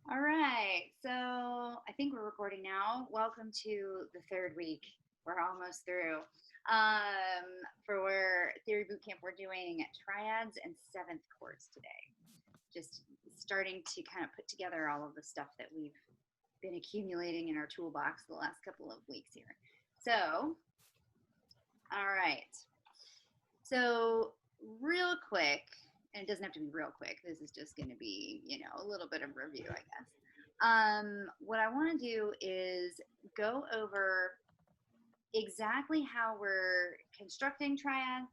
All right, so I think we're recording now. Welcome to the third week. We're almost through. For Theory Bootcamp, we're doing triads and seventh chords today. Just starting to kind of put together all of the stuff that we've been accumulating in our toolbox the last couple of weeks here. So, all right. So, real quick, and it doesn't have to be real quick. This is just going to be, a little bit of review, I guess. What I want to do is go over exactly how we're constructing triads,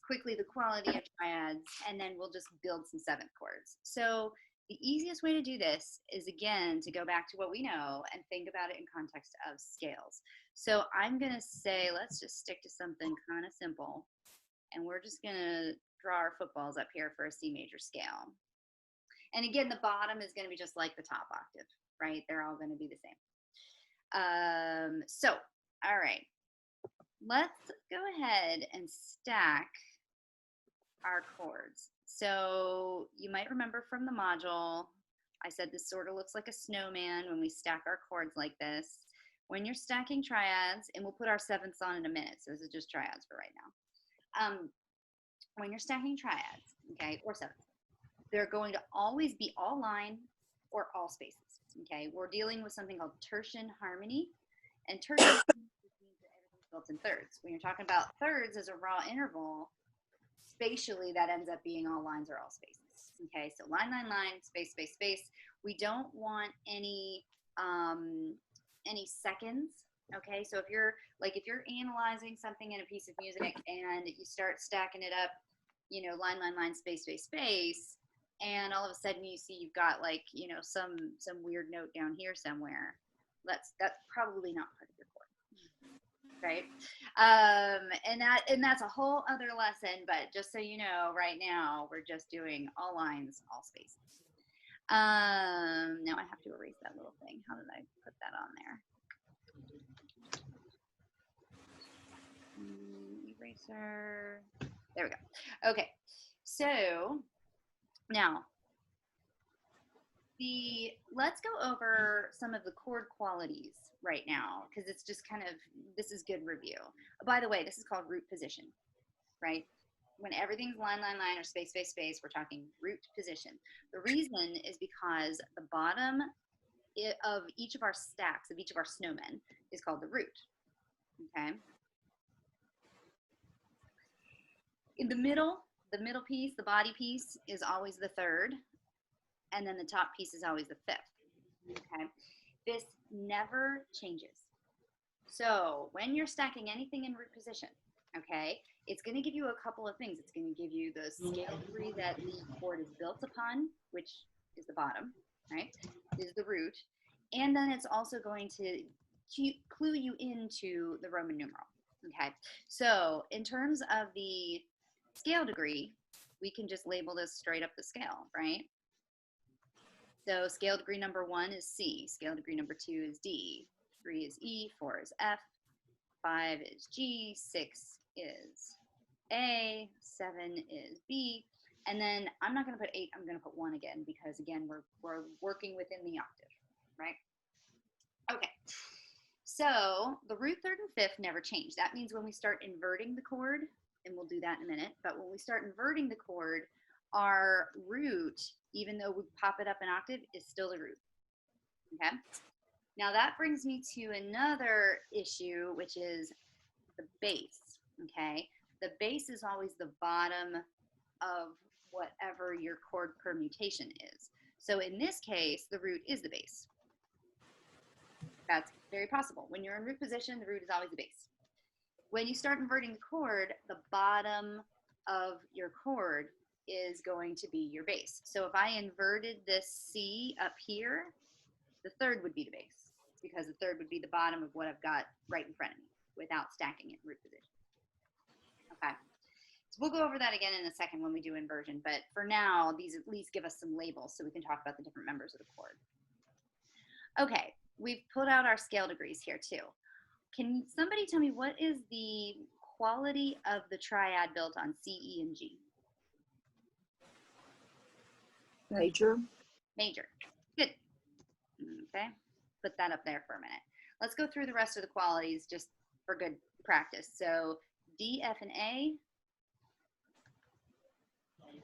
quickly the quality of triads, and then we'll just build some seventh chords. So the easiest way to do this is, again, to go back to what we know and think about it in context of scales. So I'm going to say, let's just stick to something kind of simple. And we're just going to draw our footballs up here for a C major scale. And again, the bottom is going to be just like the top octave, right? They're all going to be the same. All right. Let's go ahead and stack our chords. So you might remember from the module, I said this sort of looks like a snowman when we stack our chords like this. When you're stacking triads, and we'll put our sevenths on in a minute, so this is just triads for right now. When you're stacking triads, okay, or sevenths, they're going to always be all line or all spaces, okay? We're dealing with something called tertian harmony, and tertian means that everything's built in thirds. When you're talking about thirds as a raw interval, spatially that ends up being all lines or all spaces, okay? So line, line, line, space, space, space. We don't want any seconds. Okay, so if you're analyzing something in a piece of music and you start stacking it up, line, line, line, space, space, space, and all of a sudden you see you've got some weird note down here somewhere, that's probably not part of your chord, right? And that's a whole other lesson, but just so you know, right now we're just doing all lines, all spaces. Now I have to erase that little thing. How did I put that on there? Eraser. There we go. Okay, so now let's go over some of the chord qualities right now, because it's just this is good review. By the way, this is called root position, right? When everything's line, line, line, or space, space, space, we're talking root position. The reason is because the bottom of each of our stacks, of each of our snowmen, is called the root, okay? In the middle piece, the body piece, is always the third, and then the top piece is always the fifth, okay? This never changes. So when you're stacking anything in root position, okay, it's going to give you a couple of things. It's going to give you the scale degree that the chord is built upon, which is the bottom, right, is the root, and then it's also going to clue you into the Roman numeral, okay? So in terms of the scale degree, we can just label this straight up the scale, right? So scale degree number 1 is C, scale degree number 2 is D, 3 is E, 4 is F, 5 is G, 6 is A, 7 is B, and then I'm not going to put 8, I'm going to put 1 again, because again, we're working within the octave, right? Okay, so the root, third, and fifth never change. That means when we start inverting the chord, and we'll do that in a minute, but when we start inverting the chord, our root, even though we pop it up an octave, is still the root, okay? Now that brings me to another issue, which is the bass, okay? The bass is always the bottom of whatever your chord permutation is. So in this case, the root is the bass. That's very possible. When you're in root position, the root is always the bass. When you start inverting the chord, the bottom of your chord is going to be your bass. So if I inverted this C up here, the third would be the bass, because the third would be the bottom of what I've got right in front of me without stacking it in root position. Okay, so we'll go over that again in a second when we do inversion, but for now, these at least give us some labels so we can talk about the different members of the chord. Okay, we've put out our scale degrees here too. Can somebody tell me what is the quality of the triad built on C, E, and G? Major. Major. Good. Okay, put that up there for a minute. Let's go through the rest of the qualities just for good practice. So D, F, and A.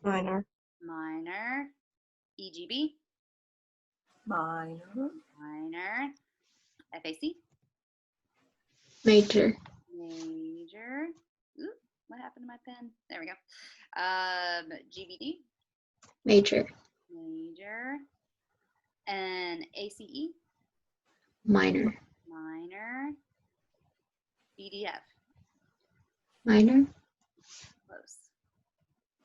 Minor. Minor. E, G, B. Minor. Minor. F, A, C. Major. Major. Ooh, what happened to my pen? There we go. G, B, D. Major. Major. And A, C, E. Minor. Minor. D, D, F. Minor. Close.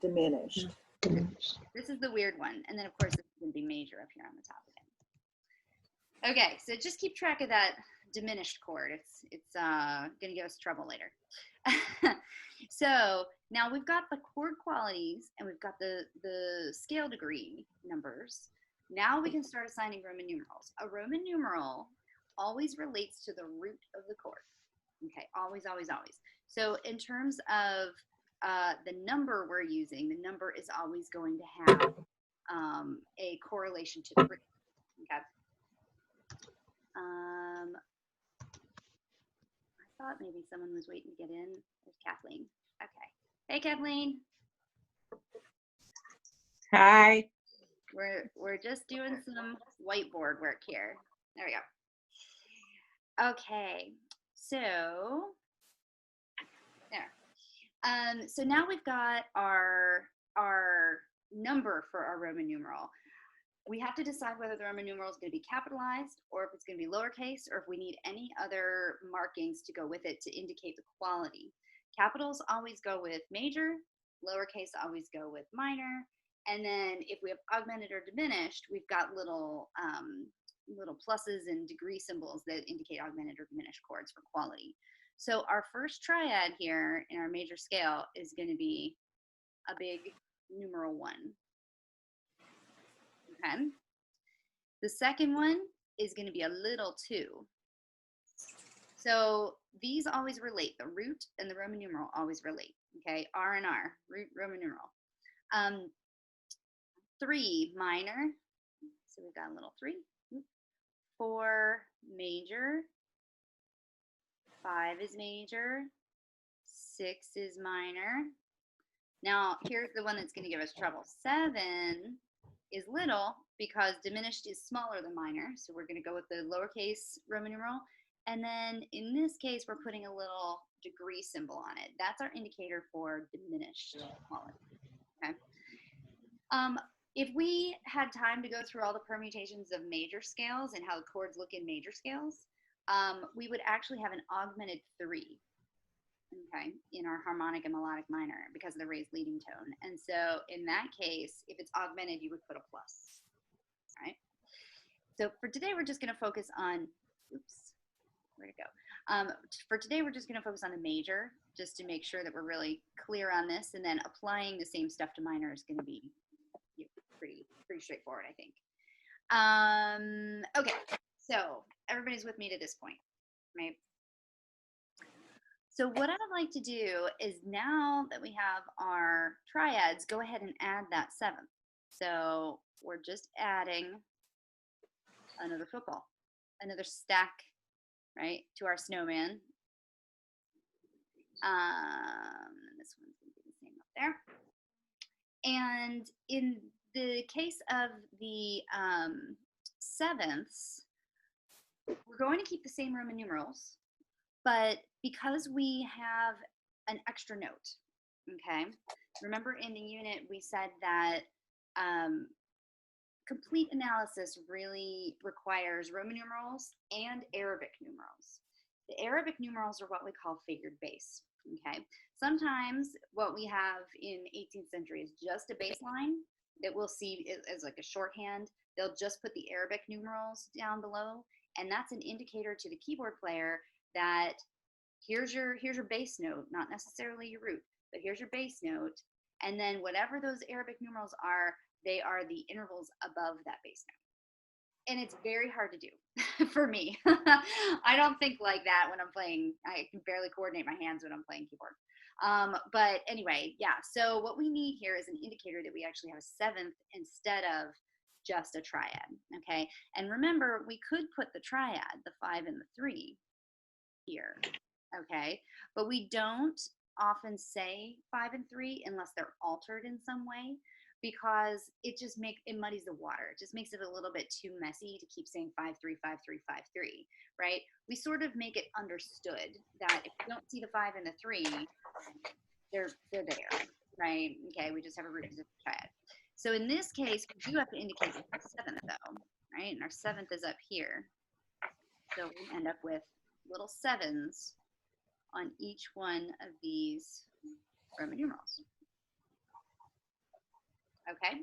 Diminished. Diminished. This is the weird one. And then, of course, this is going to be major up here on the top again. Okay, so just keep track of that diminished chord. It's going to give us trouble later. So now we've got the chord qualities and we've got the scale degree numbers. Now we can start assigning Roman numerals. A Roman numeral always relates to the root of the chord. Okay, always, always, always. So in terms of the number we're using, the number is always going to have a correlation to the root. Okay. I thought maybe someone was waiting to get in. There's Kathleen. Okay. Hey, Kathleen. Hi. We're just doing some whiteboard work here. There we go. Okay. So there. So now we've got our number for our Roman numeral. We have to decide whether the Roman numeral is going to be capitalized or if it's going to be lowercase or if we need any other markings to go with it to indicate the quality. Capitals always go with major, lowercase always go with minor, and then if we have augmented or diminished, we've got little pluses and degree symbols that indicate augmented or diminished chords for quality. So our first triad here in our major scale is going to be a big numeral 1. Okay. The second one is going to be a little 2. So these always relate. The root and the Roman numeral always relate. Okay, R and R, root, Roman numeral. 3, minor. So we've got a little 3. 4, major. 5 is major. 6 is minor. Now, here's the one that's going to give us trouble. 7 is little because diminished is smaller than minor. So we're going to go with the lowercase Roman numeral. And then in this case, we're putting a little degree symbol on it. That's our indicator for diminished quality. Okay. If we had time to go through all the permutations of major scales and how the chords look in major scales, we would actually have an augmented 3. Okay, in our harmonic and melodic minor because of the raised leading tone. And so in that case, if it's augmented, you would put a plus, right? So for today, we're just going to focus on, oops, where'd it go? For today, we're just going to focus on the major just to make sure that we're really clear on this. And then applying the same stuff to minor is going to be pretty straightforward, I think. Okay, so everybody's with me to this point, right? So what I'd like to do is now that we have our triads, go ahead and add that 7th. So we're just adding another football, another stack, right, to our snowman. This one's going to be the same up there. And in the case of the 7ths, we're going to keep the same Roman numerals. But because we have an extra note, okay, remember in the unit we said that complete analysis really requires Roman numerals and Arabic numerals. The Arabic numerals are what we call figured bass, okay? Sometimes what we have in 18th century is just a bass line that we'll see as like a shorthand. They'll just put the Arabic numerals down below, and that's an indicator to the keyboard player that here's your bass note, not necessarily your root, but here's your bass note, and then whatever those Arabic numerals are, they are the intervals above that bass note. And it's very hard to do for me. I don't think like that when I'm playing. I can barely coordinate my hands when I'm playing keyboard. But anyway, yeah, so what we need here is an indicator that we actually have a 7th instead of just a triad, okay? And remember, we could put the triad, the 5 and the 3 here, okay? But we don't often say 5 and 3 unless they're altered in some way, because it muddies the water. It just makes it a little bit too messy to keep saying 5 3 5 3 5 3, right? We sort of make it understood that if you don't see the 5 and the 3, they're there, right? Okay, we just have a root position triad. So in this case, we do have to indicate the 7th though, right? And our 7th is up here. So we end up with little 7s on each one of these Roman numerals. Okay,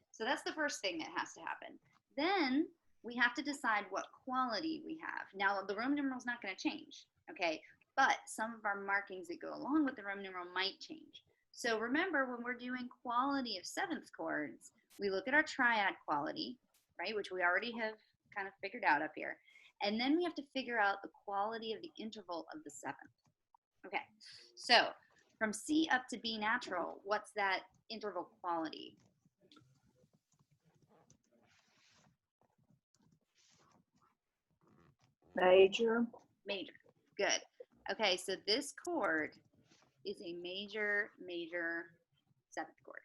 so that's the first thing that has to happen. Then we have to decide what quality we have. Now, the Roman numeral is not going to change, okay? But some of our markings that go along with the Roman numeral might change. So remember, when we're doing quality of 7th chords, we look at our triad quality, right, which we already have kind of figured out up here. And then we have to figure out the quality of the interval of the 7th. Okay, so from C up to B natural, what's that interval quality? Major. Major. Good. Okay, so this chord is a major 7th chord.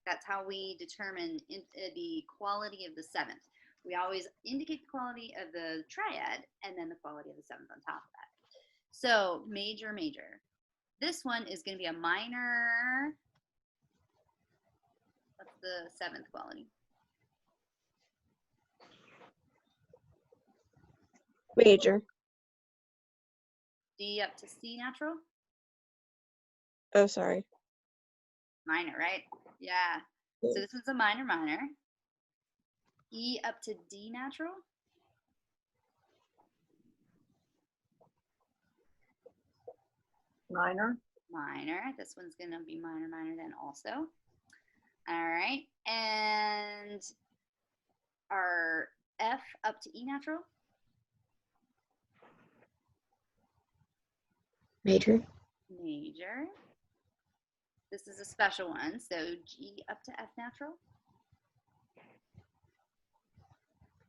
That's how we determine the quality of the 7th. We always indicate the quality of the triad and then the quality of the 7th on top of that. So major. This one is going to be a minor. What's the 7th quality? Major. D up to C natural? Oh, sorry. Minor, right? Yeah. So this one's a minor. E up to D natural? Minor. Minor. This one's going to be minor then also. All right. And our F up to E natural? Major. Major. This is a special one. So G up to F natural?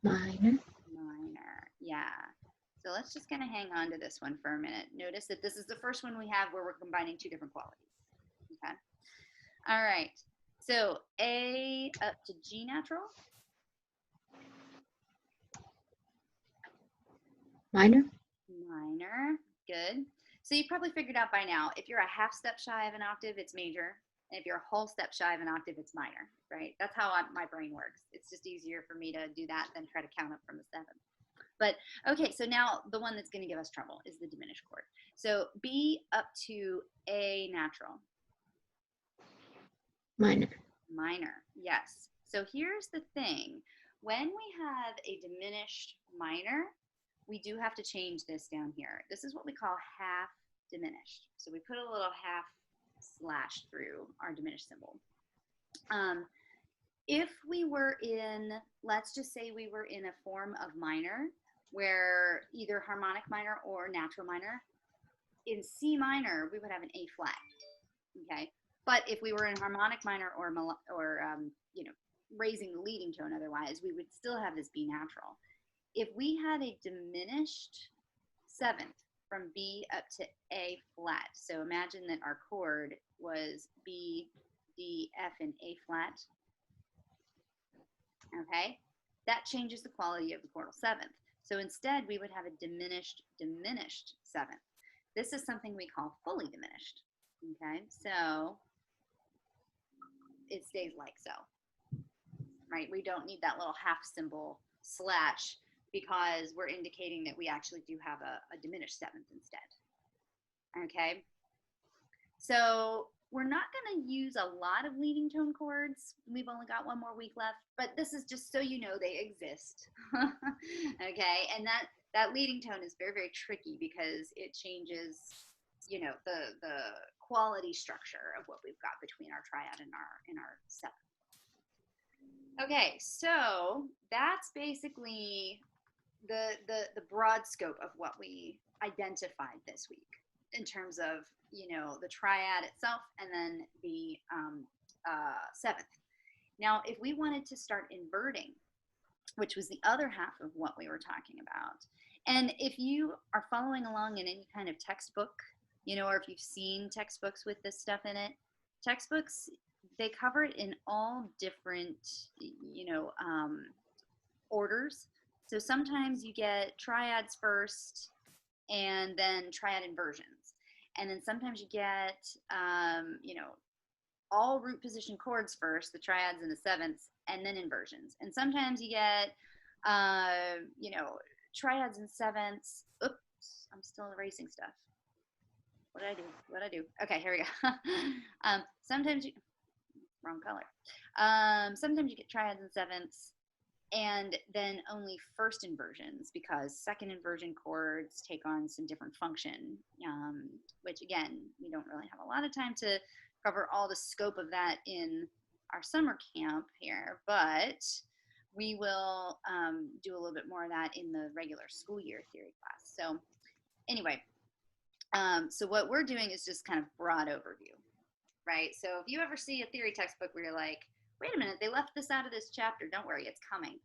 Minor. Minor. Yeah. So let's just kind of hang on to this one for a minute. Notice that this is the first one we have where we're combining 2 different qualities. Okay. All right. So A up to G natural? Minor. Minor. Good. So you probably figured out by now, if you're a half step shy of an octave, it's major. And if you're a whole step shy of an octave, it's minor, right? That's how my brain works. It's just easier for me to do that than try to count up from the 7th. But okay, so now the one that's going to give us trouble is the diminished chord. So B up to A natural. Minor. Minor, yes. So here's the thing. When we have a diminished minor, we do have to change this down here. This is what we call half diminished. So we put a little half slash through our diminished symbol. If we were in, let's just say we were in a form of minor where either harmonic minor or natural minor, in C minor, we would have an A flat, okay? But if we were in harmonic minor or you know, raising the leading tone otherwise, we would still have this B natural. If we had a diminished 7th from B up to A flat, so imagine that our chord was B, D, F, and A flat, okay? That changes the quality of the chordal 7th. So instead, we would have a diminished 7th. This is something we call fully diminished, okay? So it stays like so, right? We don't need that little half symbol slash because we're indicating that we actually do have a diminished 7th instead, okay? So we're not going to use a lot of leading tone chords. We've only got one more week left, but this is just so you know they exist, okay? And that leading tone is very, very tricky because it changes, you know, the quality structure of what we've got between our triad and our 7th. Okay, so that's basically the broad scope of what we identified this week in terms of, you know, the triad itself and then the 7th. Now, if we wanted to start inverting, which was the other half of what we were talking about, and if you are following along in any kind of textbook, you know, or if you've seen textbooks with this stuff in it, textbooks, they cover it in all different, you know, orders. So sometimes you get triads first and then triad inversions. And then sometimes you get, you know, all root position chords first, the triads and the sevenths, and then inversions. And sometimes you get, you know, triads and sevenths. Oops, I'm still erasing stuff. What did I do? What did I do? Okay, here we go. Sometimes you, wrong color. Sometimes you get triads and sevenths, and then only first inversions, because second inversion chords take on some different function, which again, we don't really have a lot of time to cover all the scope of that in our summer camp here, but we will do a little bit more of that in the regular school year theory class. So anyway, so what we're doing is just kind of broad overview, right? So if you ever see a theory textbook where you're like, wait a minute, they left this out of this chapter, don't worry, it's coming.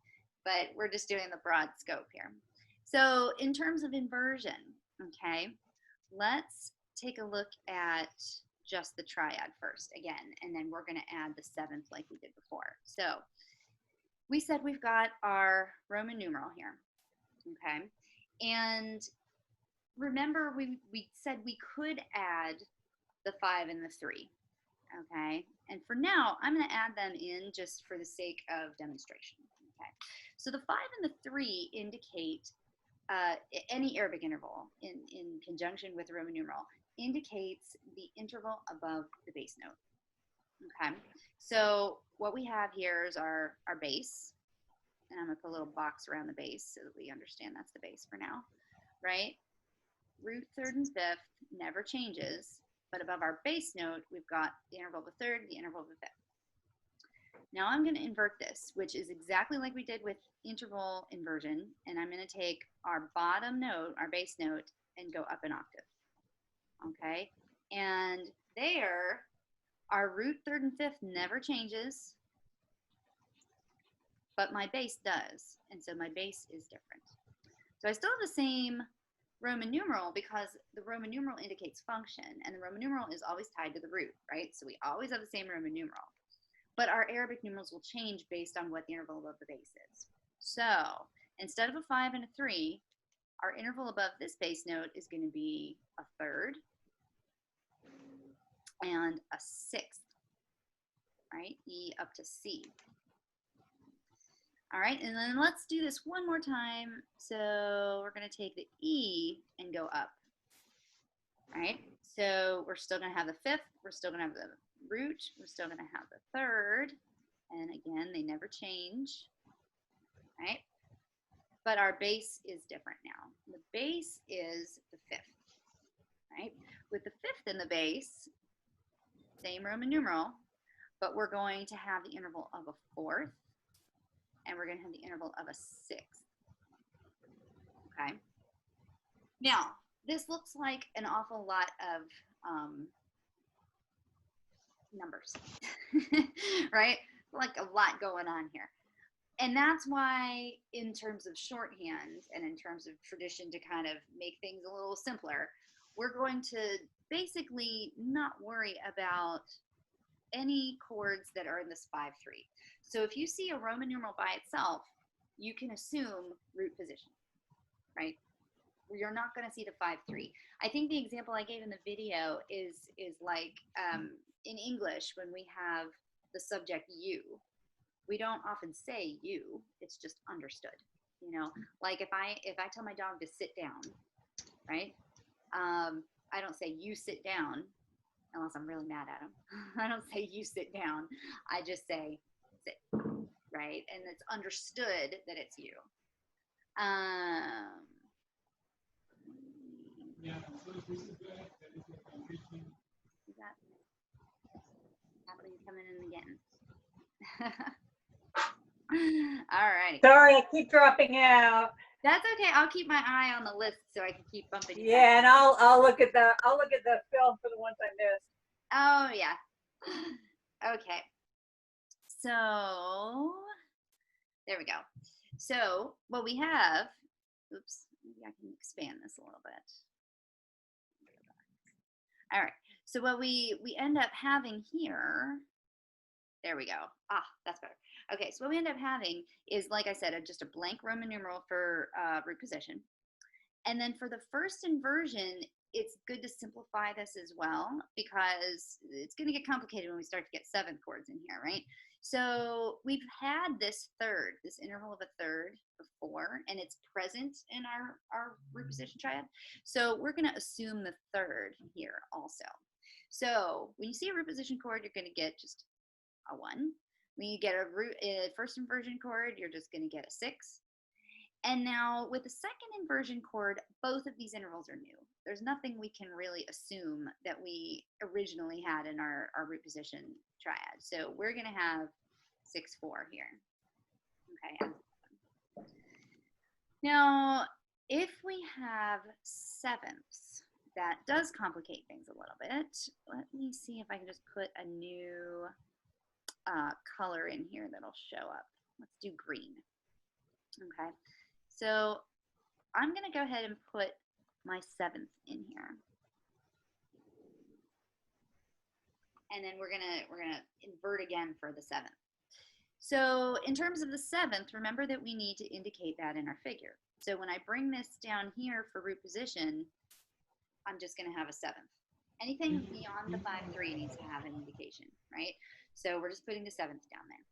But we're just doing the broad scope here. So in terms of inversion, okay, let's take a look at just the triad first again, and then we're going to add the seventh like we did before. So we said we've got our Roman numeral here, okay, and remember we said we could add the 5 and the 3, okay, and for now I'm going to add them in just for the sake of demonstration, okay. So the 5 and the 3 indicate any Arabic interval in conjunction with the Roman numeral indicates the interval above the base note. Okay, so what we have here is our base, and I'm going to put a little box around the base so that we understand that's the base for now, right? Root third and fifth never changes, but above our base note, we've got the interval of a third, the interval of a fifth. Now I'm going to invert this, which is exactly like we did with interval inversion, and I'm going to take our bottom note, our base note, and go up an octave. Okay, and there, our root third and fifth never changes, but my base does, and so my base is different. So I still have the same Roman numeral because the Roman numeral indicates function, and the Roman numeral is always tied to the root, right? So we always have the same Roman numeral. But our Arabic numerals will change based on what the interval above the base is. So instead of a 5 and a 3, our interval above this base note is going to be a third and a sixth, right? E up to C. All right, and then let's do this one more time. So we're going to take the E and go up, right? So we're still going to have the fifth, we're still going to have the root, we're still going to have the third, and again, they never change, right? But our base is different now. The base is the fifth, right? With the fifth in the base, same Roman numeral, but we're going to have the interval of a fourth, and we're going to have the interval of a sixth, okay? Now, this looks like an awful lot of numbers, right? Like a lot going on here. And that's why, in terms of shorthand and in terms of tradition to kind of make things a little simpler, we're going to basically not worry about any chords that are in this 5-3. So if you see a Roman numeral by itself, you can assume root position, right? You're not going to see the 5-3. I think the example I gave in the video is like in English when we have the subject you. We don't often say you, it's just understood, you know, like if I tell my dog to sit down, right, I don't say you sit down unless I'm really mad at him. I don't say you sit down, I just say sit, right, and it's understood that it's you. Is that happening coming in again? All right. Sorry, I keep dropping out. That's okay. I'll keep my eye on the list so I can keep bumping. Yeah, and I'll look at the film for the ones I missed. Oh yeah. Okay. So there we go. So what we have, oops, maybe I can expand this a little bit. All right. So what we end up having here, there we go. Ah, that's better. Okay, so what we end up having is, like I said, just a blank Roman numeral for root position. And then for the first inversion, it's good to simplify this as well, because it's going to get complicated when we start to get seventh chords in here, right? So we've had this third, this interval of a third before, and it's present in our root position triad. So we're going to assume the third here also. So when you see a root position chord, you're going to get just a 1. When you get a first inversion chord, you're just going to get a 6. And now with the second inversion chord, both of these intervals are new. There's nothing we can really assume that we originally had in our root position triad. So we're going to have 6, 4 here. Okay. Now, if we have sevenths, that does complicate things a little bit. Let me see if I can just put a new color in here that'll show up. Let's do green. Okay. So I'm going to go ahead and put my seventh in here. And then we're gonna invert again for the seventh. So in terms of the seventh, remember that we need to indicate that in our figure. So when I bring this down here for root position, I'm just going to have a seventh. Anything beyond the 5-3 needs to have an indication, right? So we're just putting the seventh down there.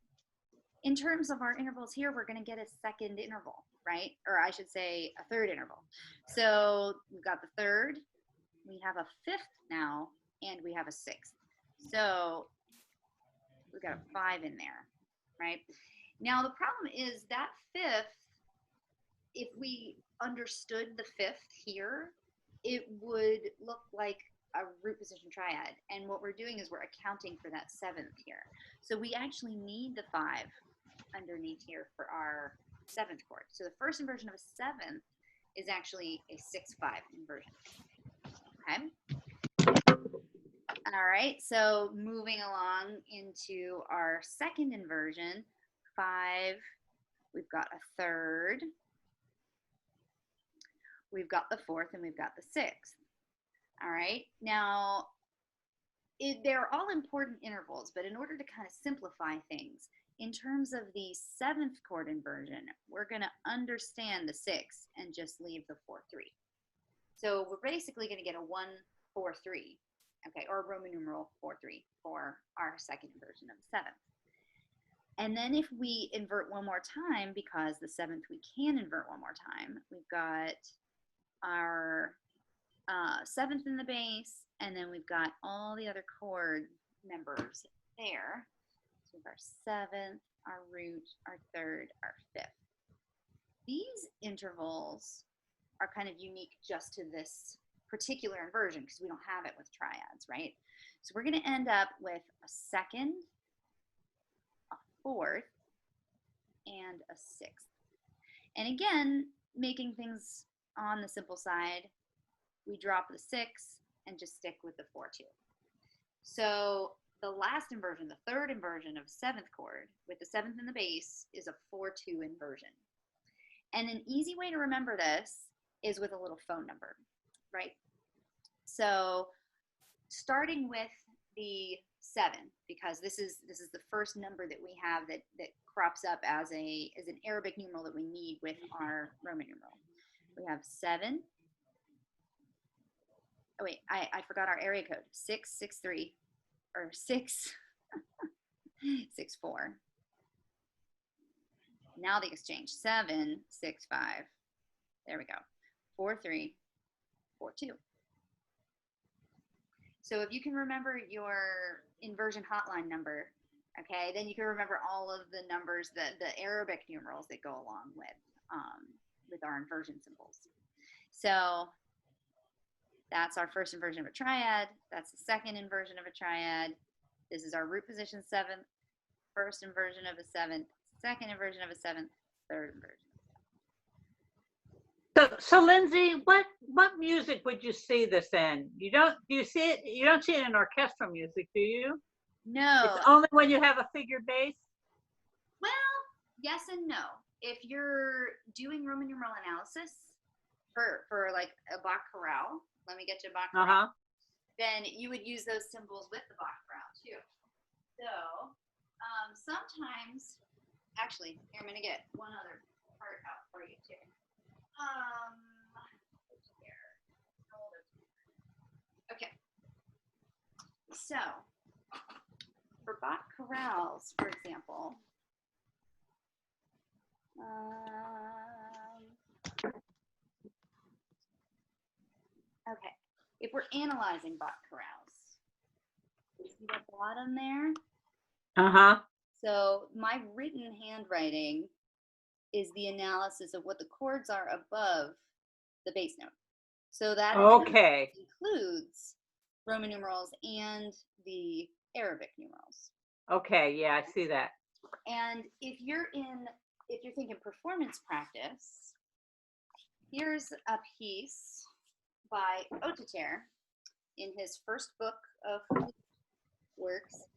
In terms of our intervals here, we're going to get a second interval, right? Or I should say a third interval. So we've got the third, we have a fifth now, and we have a sixth. So we've got a 5 in there, right? Now the problem is that fifth, if we understood the fifth here, it would look like a root position triad. And what we're doing is we're accounting for that seventh here. So we actually need the 5 underneath here for our seventh chord. So the first inversion of a seventh is actually a 6-5 inversion. Okay. All right, so moving along into our second inversion, 5, we've got a third, we've got the fourth, and we've got the sixth. All right, now they're all important intervals, but in order to kind of simplify things, in terms of the seventh chord inversion, we're going to understand the 6 and just leave the 4-3. So we're basically going to get a 1-4-3, okay, or Roman numeral 4-3 for our second inversion of the seventh. And then if we invert one more time, because the seventh we can invert one more time, we've got our seventh in the base, and then we've got all the other chord members there. So our seventh, our root, our third, our fifth. These intervals are kind of unique just to this particular inversion because we don't have it with triads, right? So we're going to end up with a second, a fourth, and a sixth. And again, making things on the simple side, we drop the 6 and just stick with the 4-2. So the last inversion, the third inversion of seventh chord with the seventh in the base is a 4-2 inversion. And an easy way to remember this is with a little phone number, right? So starting with the 7, because this is the first number that we have that crops up as an Arabic numeral that we need with our Roman numeral. We have 7. Oh wait, I forgot our area code. 663 or 664. Now the exchange. 765. There we go. 4342. So if you can remember your inversion hotline number, okay, then you can remember all of the numbers, the Arabic numerals that go along with our inversion symbols. So that's our first inversion of a triad. That's the second inversion of a triad. This is our root position 7th, first inversion of a 7th, second inversion of a 7th, third inversion. So Lindsay, what music would you see this in? You don't see it in orchestral music, do you? No. It's only when you have a figured bass? Well, yes and no. If you're doing Roman numeral analysis for like a Bach chorale, let me get you a Bach chorale, Uh-huh. then you would use those symbols with the Bach chorale too. So sometimes, actually, here I'm going to get one other part out for you too. Here. Okay. So for Bach chorales, for example, okay, if we're analyzing Bach chorales, you see the bottom there? Uh-huh. So my written handwriting is the analysis of what the chords are above the bass note. So that Okay. includes Roman numerals and the Arabic numerals. Okay. Yeah, I see that. And if you're thinking performance practice, here's a piece by Oteter in his first book of works.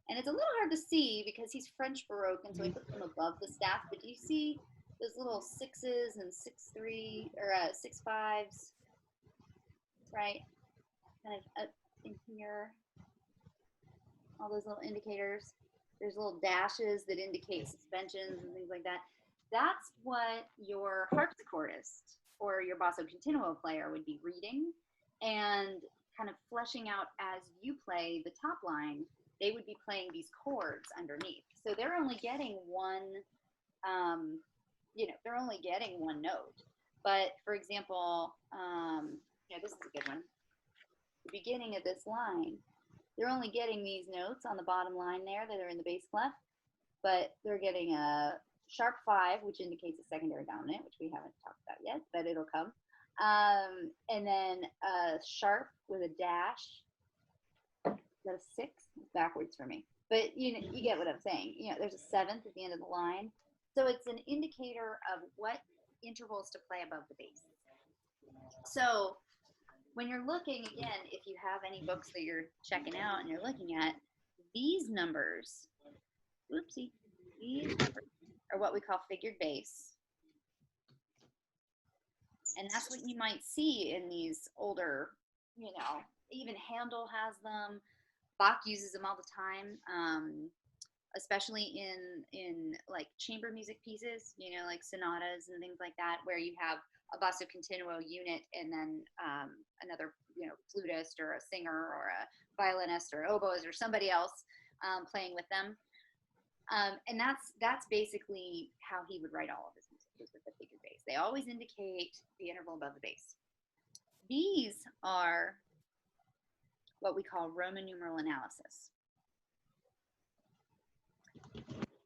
And it's a little hard to see because he's French Baroque, and so he puts them above the staff. But do you see those little 6s and 6/3 or 6/5s, right? Kind of up in here, all those little indicators. There's little dashes that indicate suspensions and things like that. That's what your harpsichordist or your basso continuo player would be reading and kind of fleshing out as you play the top line. They would be playing these chords underneath. So they're only getting one, they're only getting one note. But for example, this is a good one. The beginning of this line, they're only getting these notes on the bottom line there that are in the bass clef, but they're getting a sharp 5, which indicates a secondary dominant, which we haven't talked about yet, but it'll come. And then a sharp with a dash. Is that a 6? It's backwards for me. But you get what I'm saying. There's a 7th at the end of the line. So it's an indicator of what intervals to play above the bass. So when you're looking, again, if you have any books that you're checking out and you're looking at, these numbers, these numbers are what we call figured bass. And that's what you might see in these older, even Handel has them. Bach uses them all the time, especially in like chamber music pieces, like sonatas and things like that, where you have a basso continuo unit and then another, flutist or a singer or a violinist or oboist or somebody else playing with them. And that's basically how he would write all of his music, is with the figured bass. They always indicate the interval above the bass. These are what we call Roman numeral analysis.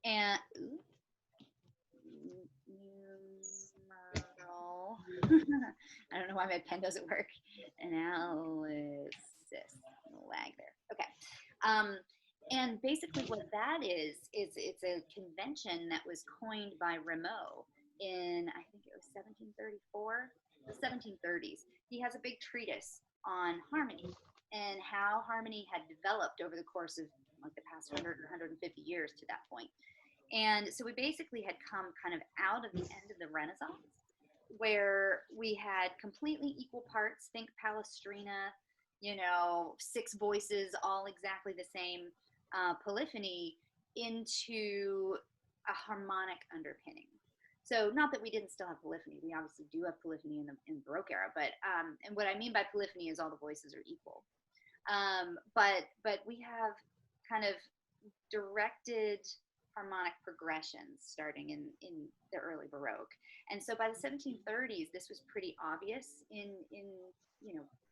And numeral, I don't know why my pen doesn't work. Analysis, lag there. Okay. And basically what that is it's a convention that was coined by Rameau in, I think it was 1734, the 1730s. He has a big treatise on harmony and how harmony had developed over the course of like the past 100 or 150 years to that point. And so we basically had come kind of out of the end of the Renaissance, where we had completely equal parts, think Palestrina, 6 voices, all exactly the same, polyphony, into a harmonic underpinning. So not that we didn't still have polyphony. We obviously do have polyphony in the Baroque era, but and what I mean by polyphony is all the voices are equal. But we have kind of directed harmonic progressions starting in the early Baroque. And so by the 1730s, this was pretty obvious in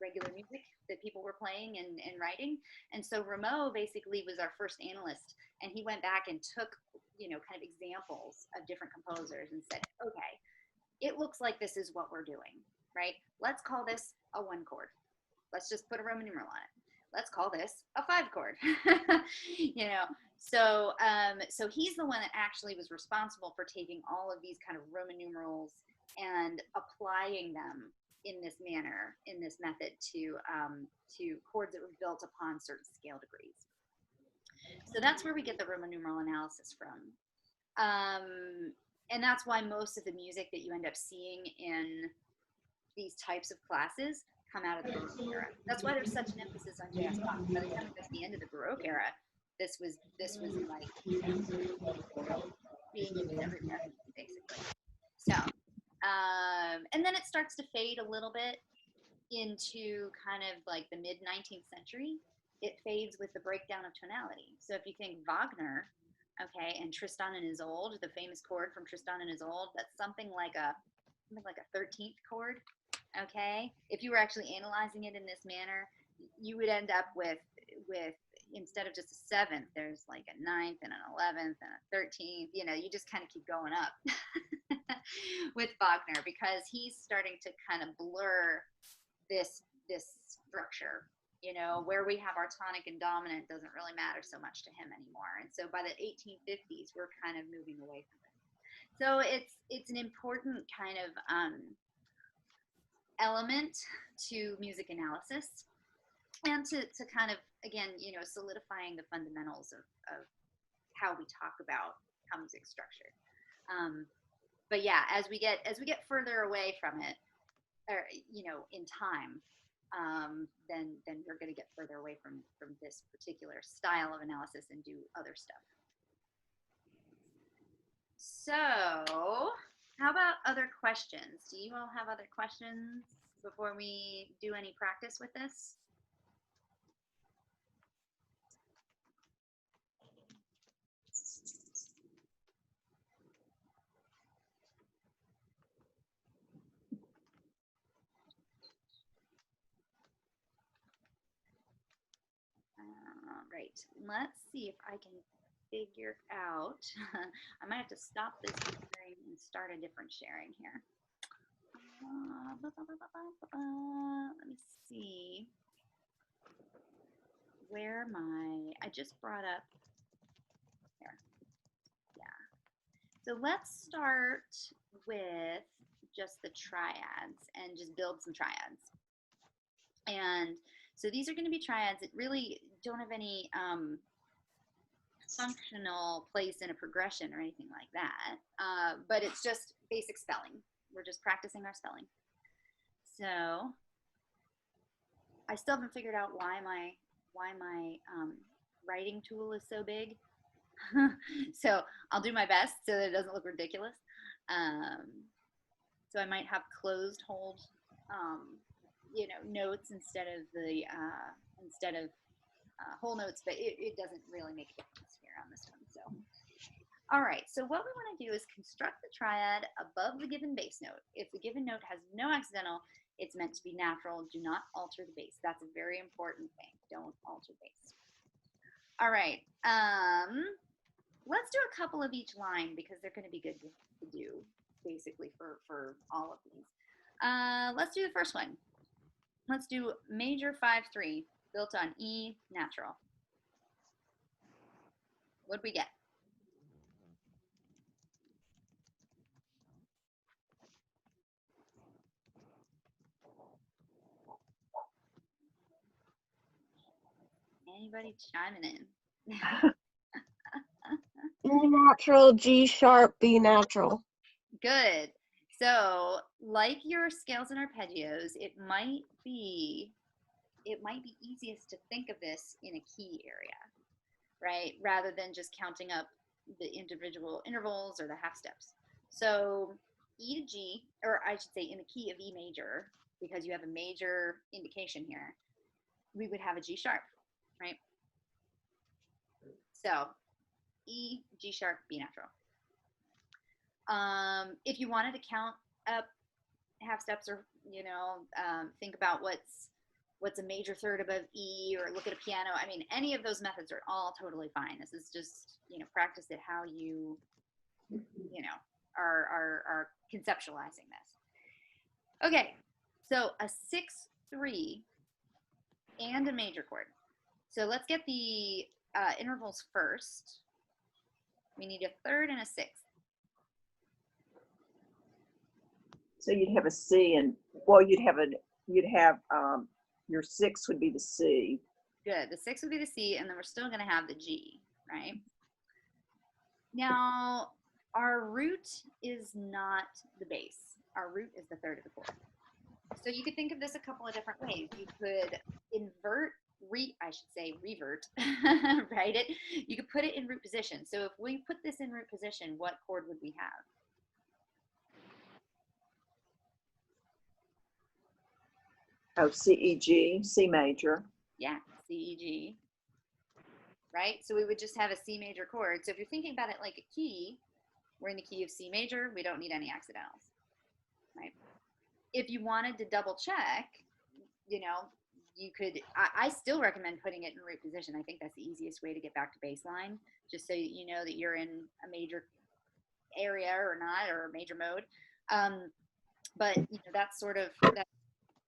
regular music that people were playing and writing. And so Rameau basically was our first analyst, and he went back and took kind of examples of different composers and said, okay, it looks like this is what we're doing, right? Let's call this a 1 chord. Let's just put a Roman numeral on it. Let's call this a 5 chord. So he's the one that actually was responsible for taking all of these kind of Roman numerals and applying them in this manner, in this method, to chords that were built upon certain scale degrees. So that's where we get the Roman numeral analysis from. And that's why most of the music that you end up seeing in these types of classes come out of the Baroque era. That's why there's such an emphasis on jazz pop. By the time it gets to the end of the Baroque era, this was like being used everywhere, basically. So, and then it starts to fade a little bit into kind of like the mid 19th century. It fades with the breakdown of tonality. So if you think Wagner, okay, and Tristan and Isolde, the famous chord from Tristan and Isolde, that's something like a 13th chord. Okay, if you were actually analyzing it in this manner, you would end up with instead of just a 7th, there's like a 9th and an 11th and a 13th. You know, you just kind of keep going up with Wagner because he's starting to kind of blur this structure. You know, where we have our tonic and dominant doesn't really matter so much to him anymore. And so by the 1850s, we're kind of moving away from it. So it's an important kind of element to music analysis and to kind of, again, you know, solidifying the fundamentals of how we talk about how music's structured. But yeah, as we get further away from it, or, you know, in time, then we're going to get further away from this particular style of analysis and do other stuff. So how about other questions? Do you all have other questions before we do any practice with this? Right, let's see if I can figure out. I might have to stop this sharing and start a different sharing here. Let me see where I just brought up there. Yeah. So let's start with just the triads and just build some triads. And so these are going to be triads that really don't have any functional place in a progression or anything like that. But it's just basic spelling. We're just practicing our spelling. So I still haven't figured out why my writing tool is so big. So I'll do my best so that it doesn't look ridiculous. So I might have closed hold, you know, notes instead of the whole notes, but it doesn't really make a difference here on this one. So, all right. So what we want to do is construct the triad above the given bass note. If the given note has no accidental, it's meant to be natural. Do not alter the bass. That's a very important thing. Don't alter bass. All right. Let's do a couple of each line because they're going to be good to do basically for all of these. Let's do the first one. Let's do major 5-3 built on E natural. What'd we get? Anybody chiming in? E natural, G sharp, B natural. Good. So, like your scales and arpeggios, it might be easiest to think of this in a key area, right? Rather than just counting up the individual intervals or the half steps. So E to G, or I should say in the key of E major, because you have a major indication here, we would have a G sharp, right? So E, G sharp, B natural. If you wanted to count up half steps, or think about what's a major third above E, or look at a piano. I mean, any of those methods are all totally fine. This is just practice it how you are conceptualizing this. Okay, so a 6-3 and a major chord. So let's get the intervals first. We need a third and a sixth. So you'd have a C, and well, you'd have your 6 would be the C. Good. The 6 would be the C, and then we're still going to have the G, right? Now, Our root is not the bass. Our root is the third of the chord. So you could think of this a couple of different ways. You could revert, right? You could put it in root position. So if we put this in root position, what chord would we have? Oh, C, E, G, C major. Yeah, C, E, G, right? So we would just have a C major chord. So if you're thinking about it like a key, we're in the key of C major. We don't need any accidentals, right? If you wanted to double check, you know, you could, I still recommend putting it in root position. I think that's the easiest way to get back to bass line, just so you know that you're in a major area or not, or a major mode. But you know, that's sort of,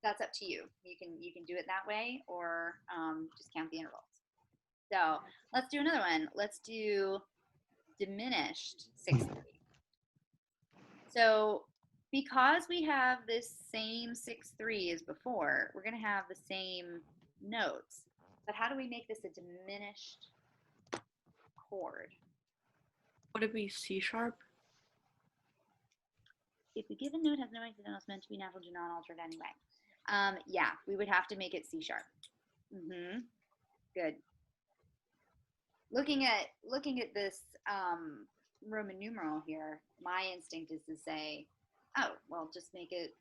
that's up to you. You can do it that way, or just count the intervals. So let's do another one. Let's do diminished 6/3. So because we have this same 6/3 as before, we're going to have the same notes. But how do we make this a diminished chord? Would it be C sharp? If the given note has no accidentals meant to be natural, do not alter it anyway. Yeah, we would have to make it C sharp. Good. Looking at this Roman numeral here, my instinct is to say, oh, well, just make it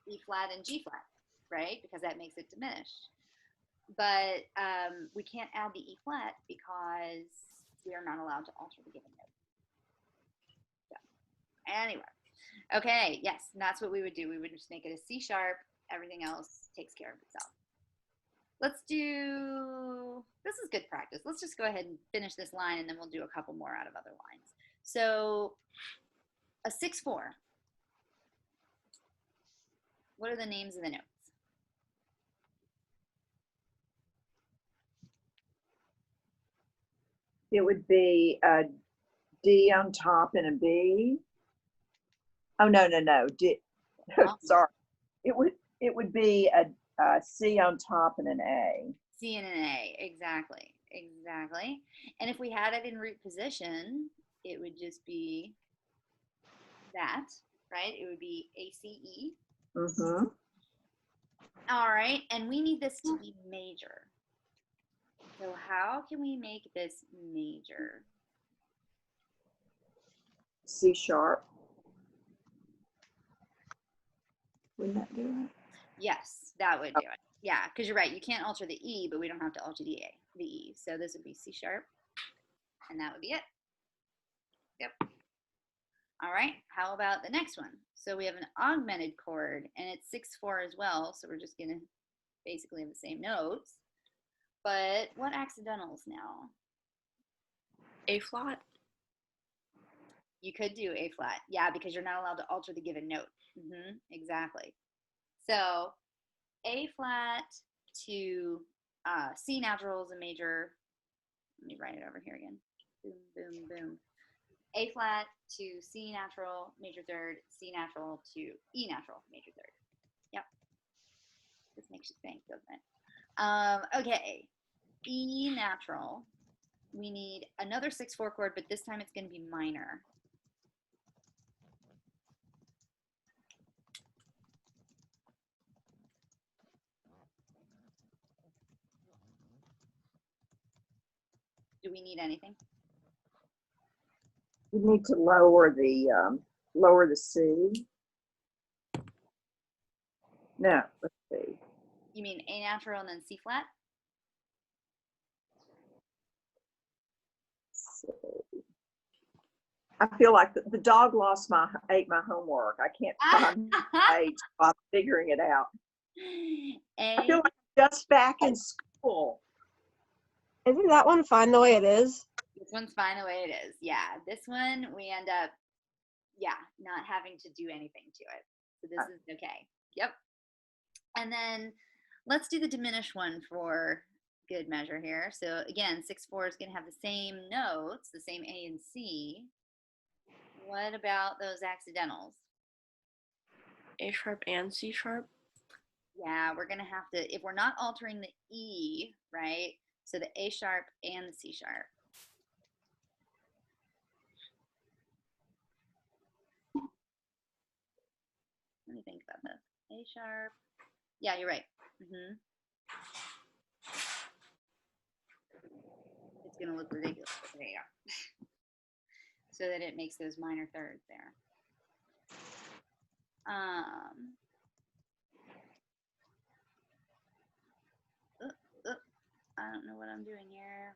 E flat and G flat, right? Because that makes it diminished. But we can't add the E flat because we are not allowed to alter the given note. So, anyway, okay, yes, and that's what we would do. We would just make it a C sharp. Everything else takes care of itself. Let's do, this is good practice. Let's just go ahead and finish this line, and then we'll do a couple more out of other lines. So a 6/4. What are the names of the notes? It would be a D on top and a B. Oh, no. D, sorry. It would be a C on top and an A. C and an A, exactly. And if we had it in root position, it would just be that, right? It would be ACE. All right, and we need this to be major. So how can we make this major? C sharp. Wouldn't that do it? Yes, that would do it. Yeah, because you're right. You can't alter the E, but we don't have to alter the E. So this would be C sharp, and that would be it. Yep. All right, how about the next one? So we have an augmented chord, and it's 6/4 as well, so we're just gonna basically have the same notes. But what accidentals now? A flat? You could do A flat, yeah, because you're not allowed to alter the given note. Exactly. So A flat to C natural is a major. Let me write it over here again. Boom, boom, boom. A flat to C natural, major third, C natural to E natural, major third. Yep. This makes you think, doesn't it? Okay. E natural. We need another 6/4 chord, but this time it's going to be minor. Do we need anything? You need to lower the C. No, let's see. You mean A natural and then C flat? I feel like the dog ate my homework. I can't find the page. I'm figuring it out. I feel like I'm just back in school. Isn't that one fine the way it is? This one's fine the way it is. Yeah, this one we end up, not having to do anything to it. So this is okay. Yep. And then let's do the diminished one for good measure here. So again, 6/4 is going to have the same notes, the same A and C. What about those accidentals? A sharp and C sharp? Yeah, we're going to have to, if we're not altering the E, right? So the A sharp and the C sharp. about this. A sharp. Yeah, you're right. Mm-hmm. It's going to look ridiculous, but there you go. So that it makes those minor thirds there. I don't know what I'm doing here.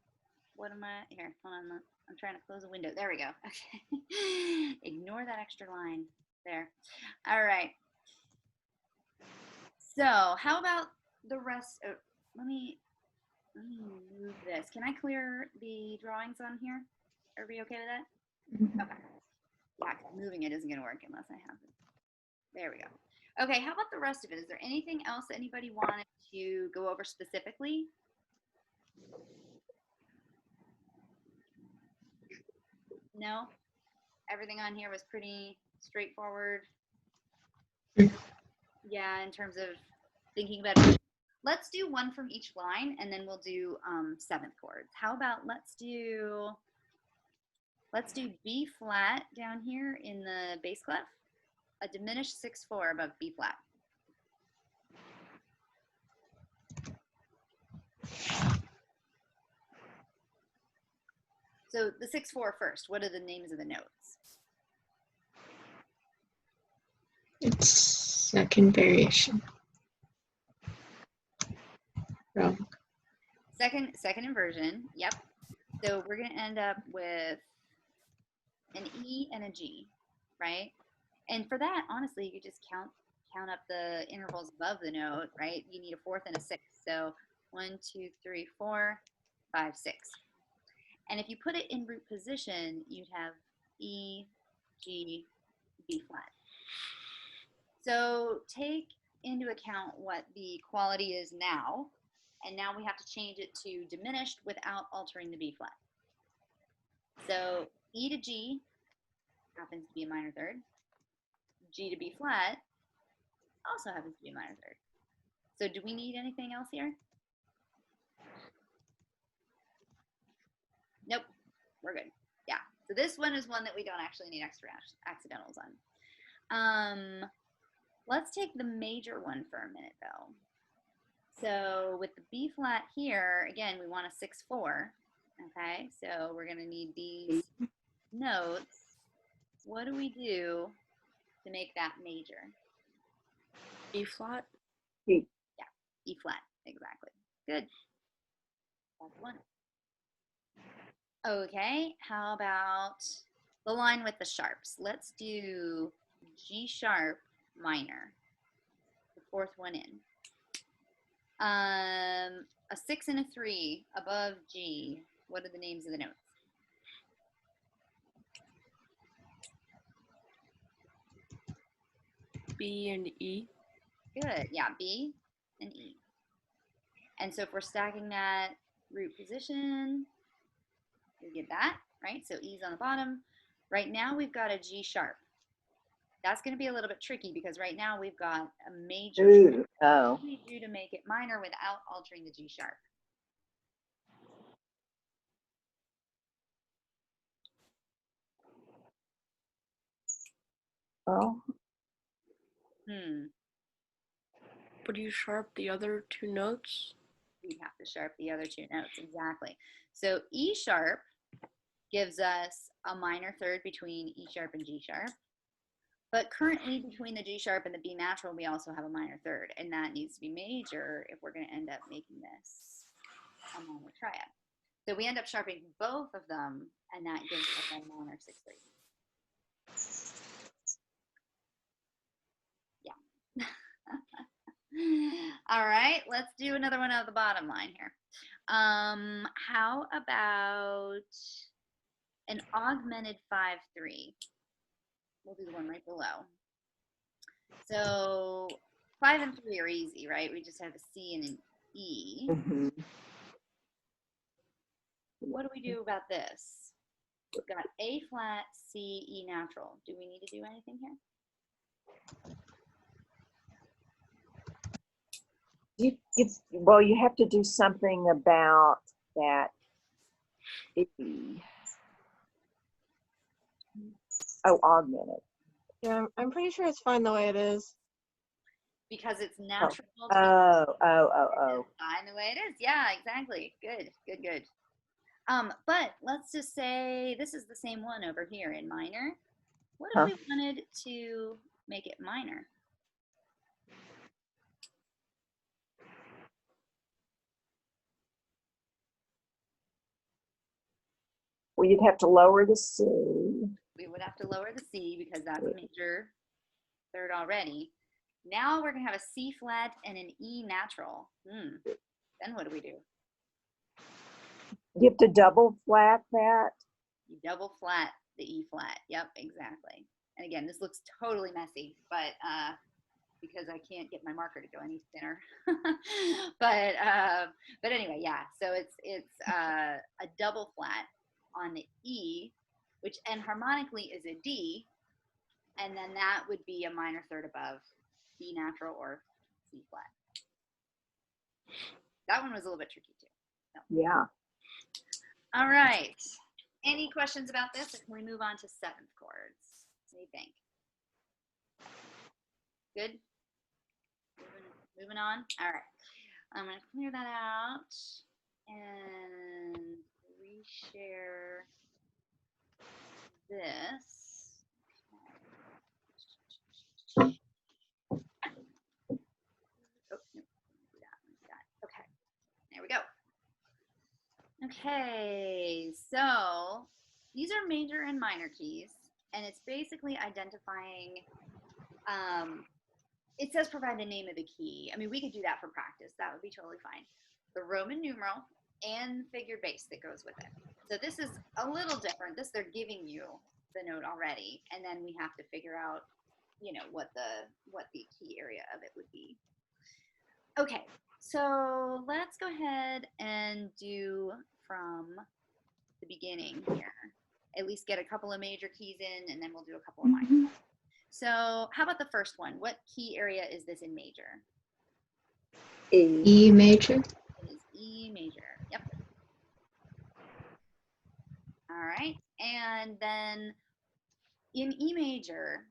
What am I? Here, hold on. I'm trying to close a window. There we go. Okay. Ignore that extra line there. All right. So how about the rest? Of, let me move this. Can I clear the drawings on here? Are we okay with that? Mhm. Okay. Yeah, 'cause moving it isn't going to work unless I have it. There we go. Okay, how about the rest of it? Is there anything else that anybody wanted to go over specifically? No? Everything on here was pretty straightforward. Yeah, in terms of thinking about it. Let's do one from each line, and then we'll do seventh chords. How about let's do B flat down here in the bass clef, a diminished 6/4 above B flat. So the 6/4 first. What are the names of the notes? It's second variation. Wrong. Second inversion. Yep. So we're gonna end up with an E and a G, right? And for that, honestly, you could just count up the intervals above the note, right? You need a fourth and a sixth. So 1, 2, 3, 4, 5, 6. And if you put it in root position, you'd have E, G, B flat. So take into account what the quality is now, and now we have to change it to diminished without altering the B flat. So E to G happens to be a minor third. G to B flat also happens to be a minor third. So do we need anything else here? Nope, we're good. Yeah, so this one is one that we don't actually need extra accidentals on. Let's take the major one for a minute though. So with the B flat here, again, we want a 6/4. Okay, so we're gonna need these notes. What do we do to make that major? E flat. E. Yeah, E flat, exactly. Good. That's one. Okay, how about the line with the sharps? Let's do G sharp minor, the fourth one in. A 6 and a 3 above G. What are the names of the notes? B and E. Good. Yeah, B and E. And so if we're stacking that root position, we get that, right? So E's on the bottom. Right now we've got a G sharp. That's going to be a little bit tricky because right now we've got a major. Ooh, oh. What do we do to make it minor without altering the G sharp? Oh, Would you sharp the other two notes? We have to sharp the other two notes, exactly. So E sharp gives us a minor third between E sharp and G sharp. But currently between the G sharp and the B natural, we also have a minor third, and that needs to be major if we're going to end up making this a minor triad. So we end up sharpening both of them, and that gives us a minor 6/3. Yeah. All right, let's do another one out of the bottom line here. How about an augmented 5/3? We'll do the one right below. So 5 and 3 are easy, right? We just have a C and an E. mhm. What do we do about this? We've got A flat, C, E natural. Do we need to do anything here? Well, you have to do something about that E. Oh, augmented. Yeah, I'm pretty sure it's fine the way it is. because it's natural to be Oh. fine the way it is. Yeah, exactly. Good, good, good. But let's just say this is the same one over here in minor. What if we wanted to make it minor? Well, you'd have to lower the C. We would have to lower the C because that's a major third already. Now we're gonna have a C flat and an E natural. Then what do we do? You have to double flat that. You double flat the E flat. Yep, exactly. And again, this looks totally messy, but because I can't get my marker to go any thinner. but anyway, yeah. So it's a double flat on the E, which and harmonically is a D, and then that would be a minor third above B natural or C flat. That one was a little bit tricky too. So. Yeah. All right. Any questions about this? Or can we move on to seventh chords? What do you think? Good? Moving on? All right. I'm going to clear that out and reshare this. Okay. Oh, no, do that. Okay. There we go. Okay, so these are major and minor keys, and it's basically identifying, it says provide the name of the key. I mean, we could do that for practice. That would be totally fine. The Roman numeral and figured bass that goes with it. So this is a little different. This, they're giving you the note already, and then we have to figure out, you know, what the key area of it would be. Okay, so let's go ahead and do from the beginning here. At least get a couple of major keys in, and then we'll do a couple of minor. So how about the first one? What key area is this in major? E. E major. It is E major. Yep. All right. And then in E major,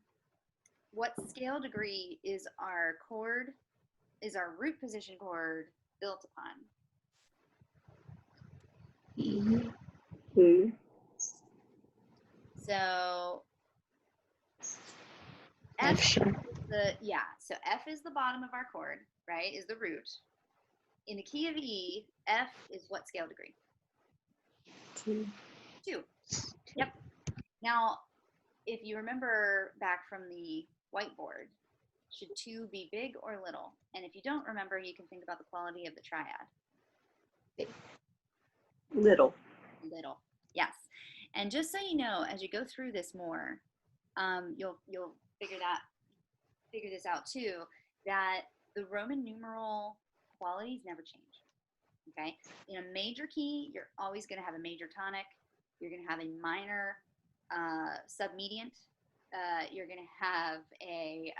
what scale degree is our chord, is our root position chord built upon? E. E. So F sharp. So F is the bottom of our chord, right? Is the root. In the key of E, F is what scale degree? 2. Yep. Now, if you remember back from the whiteboard, should 2 be big or little? And if you don't remember, you can think about the quality of the triad. Little. Little. Yes. And just so you know, as you go through this more, you'll figure this out too, that the Roman numeral qualities never change. Okay? In a major key, you're always going to have a major tonic. You're going to have a minor submediant. You're going to have a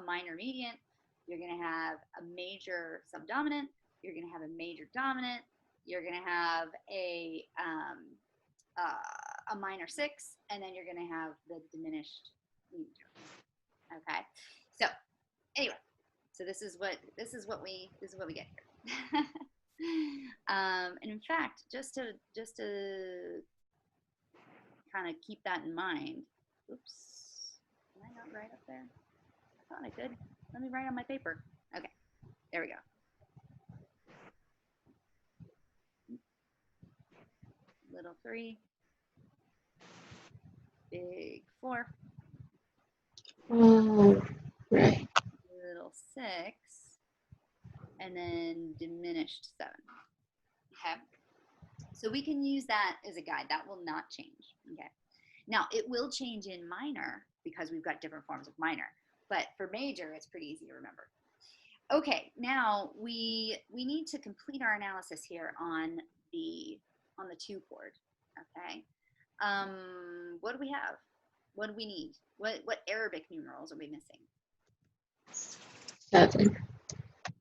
minor mediant. You're going to have a major subdominant. You're going to have a major dominant. You're going to have a minor 6, and then you're going to have the diminished major. Okay. So anyway, so this is what we get here. And in fact, just to kind of keep that in mind. Oops, can I not write up there? I thought I could. Let me write on my paper. Okay, there we go. Little 3, big 4. Oh, right. Little 6, and then diminished 7. Okay. So we can use that as a guide. That will not change. Okay. Now it will change in minor because we've got different forms of minor. But for major, it's pretty easy to remember. Okay. Now we need to complete our analysis here on the 2 chord. Okay. What do we have? What do we need? What Arabic numerals are we missing? 7.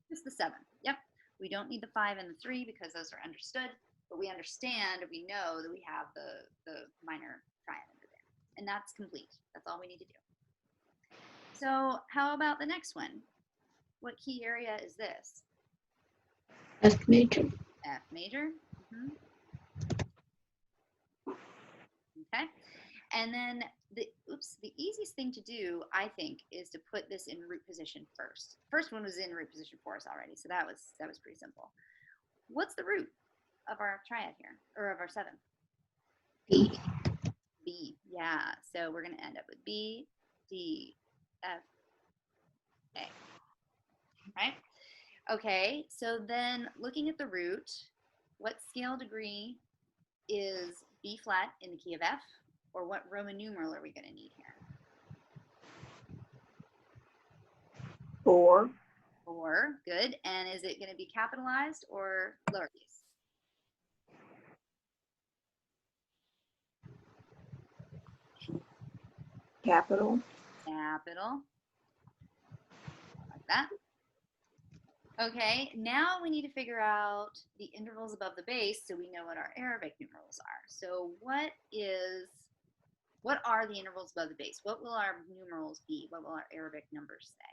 Just the 7. Yep. We don't need the 5 and the 3 because those are understood. But we understand, or we know that we have the minor triad under there. And that's complete. That's all we need to do. So how about the next one? What key area is this? F major. F major. Mhm. Okay. And then the easiest thing to do, I think, is to put this in root position first. First one was in root position for us already, so that was pretty simple. What's the root of our triad here, or of our 7? B. B. Yeah. So we're going to end up with B, D, F, A. Right? Okay. So then looking at the root, what scale degree is B flat in the key of F? Or what Roman numeral are we going to need here? 4. 4. Good. And is it going to be capitalized or lowercase? Capital. Capital. Like that. Okay, now we need to figure out the intervals above the base so we know what our Arabic numerals are. So what are the intervals above the base? What will our numerals be? What will our Arabic numbers say?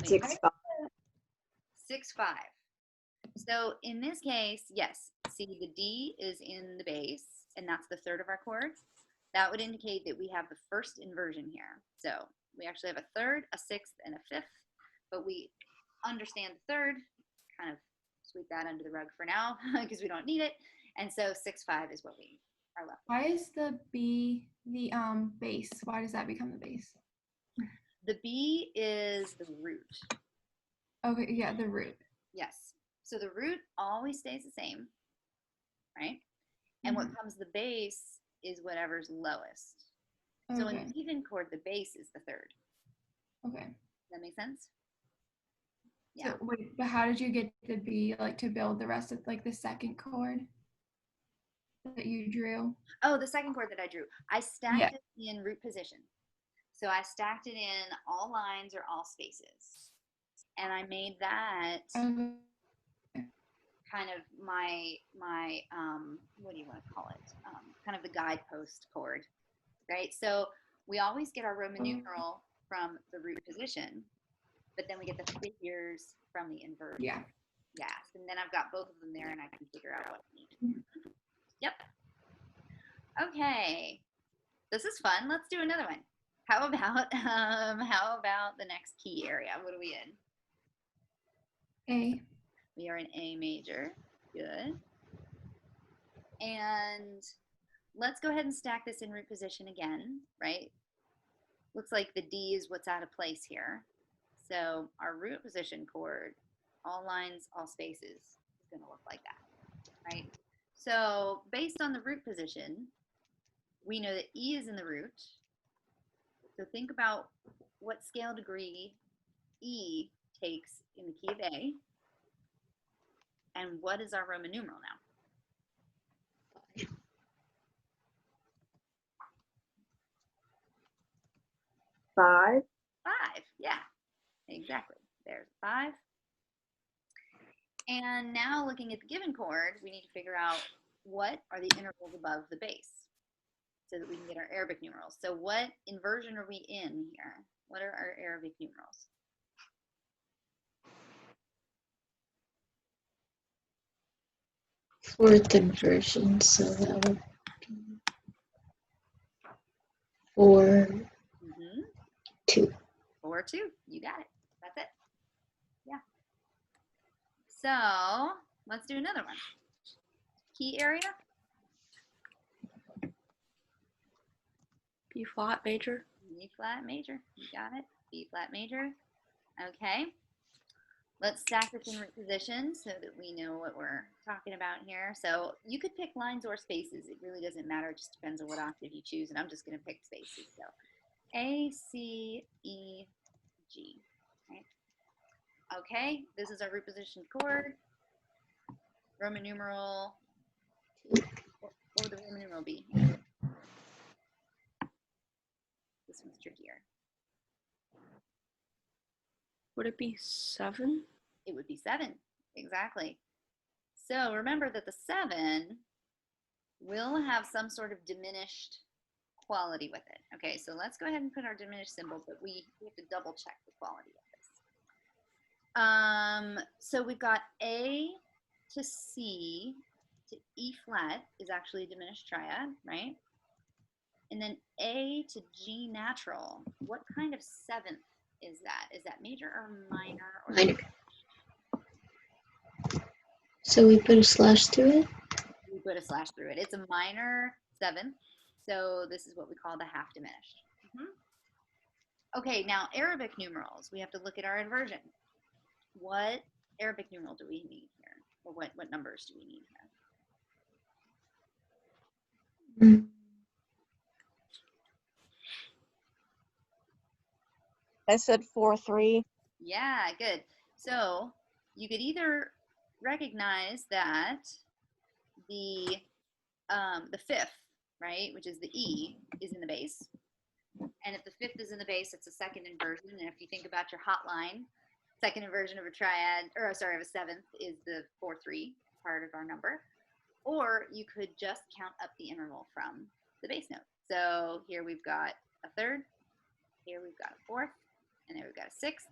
6, 5. 6, 5. So in this case, yes, see the D is in the base, and that's the third of our chord. That would indicate that we have the first inversion here. So we actually have a third, a sixth, and a fifth, but we understand the third, kind of sweep that under the rug for now because we don't need it. And so 6, 5 is what we are left with. Why is the B the base? Why does that become the base? The B is the root. Okay, yeah, the root. Yes. So the root always stays the same, right? And what comes the base is whatever's lowest. So in Okay. the even chord, the base is the third. Okay. Does that make sense? Yeah. So wait, but how did you get the B like to build the rest of like the second chord that you drew? Oh, the second chord that I drew. I stacked Yeah. it in root position. So I stacked it in all lines or all spaces. And I made that Okay. kind of my what do you want to call it? Kind of the guidepost chord, right? So we always get our Roman numeral from the root position, but then we get the figures from the inversion. Yeah. Yes, and then I've got both of them there, and I can figure out what I need. Yep. Okay, this is fun. Let's do another one. How about the next key area? What are we in? A. We are in A major. Good. And let's go ahead and stack this in root position again, right? Looks like the D is what's out of place here. So our root position chord, all lines, all spaces, is going to look like that, right? So based on the root position, we know that E is in the root. So think about what scale degree E takes in the key of A. And what is our Roman numeral now? 5. 5, yeah, exactly. There's 5. And now looking at the given chord, we need to figure out what are the intervals above the base so that we can get our Arabic numerals. So what inversion are we in here? What are our Arabic numerals? Fourth inversion, so that would be 4, 2. 4, 2. You got it. That's it. Yeah. So let's do another one. Key area? B flat major. B flat major. You got it. B flat major. Okay. Let's stack this in root position so that we know what we're talking about here. So you could pick lines or spaces. It really doesn't matter. It just depends on what octave you choose. And I'm just going to pick spaces. So A, C, E, G. Right? Okay. This is our root position chord. Roman numeral. What would the Roman numeral be? This one's trickier. Would it be 7? It would be 7. Exactly. So remember that the 7 will have some sort of diminished quality with it. Okay, so let's go ahead and put our diminished symbol, but we have to double check the quality of this. So we've got A to C to E flat is actually a diminished triad, right? And then A to G natural. What kind of seventh is that? Is that major or minor? Or Minor. So we put a slash through it. we put a slash through it. It's a minor seventh. So this is what we call the half diminished. Okay, now Arabic numerals. We have to look at our inversion. What Arabic numeral do we need here? Or what numbers do we need here? Mm. I said 4-3. Yeah, good. So you could either recognize that the fifth, right, which is the E, is in the bass. And if the fifth is in the bass, it's a second inversion. And if you think about your hotline, second inversion of a triad, or sorry, of a seventh is the 4-3 part of our number. Or you could just count up the interval from the bass note. So here we've got a third, here we've got a fourth, and there we've got a sixth.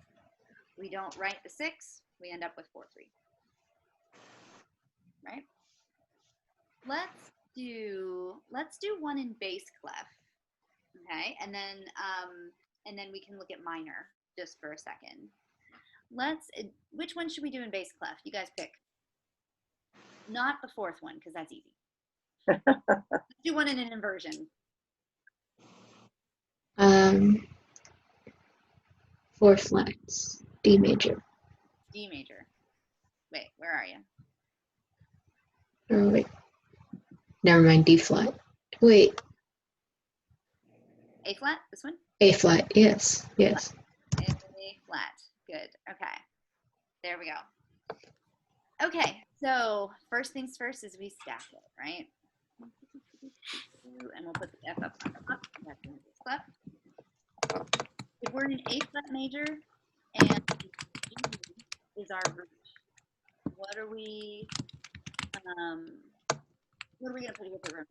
We don't write the six, we end up with 4-3. Right? Let's do one in bass clef. Okay, and then we can look at minor just for a second. Which one should we do in bass clef? You guys pick. Not the fourth one, because that's easy. Let's do one in an inversion. 4 flats. D major. D major. Wait, where are you? Oh wait. Never mind. D flat. Wait. A flat, this one? A flat. Yes. Yes. A flat. Good. Okay. There we go. Okay, so first things first is we stack it, right? And we'll put the F up on top. That's in this clef. If we're in A flat major and G is our root, what are we gonna put with the root?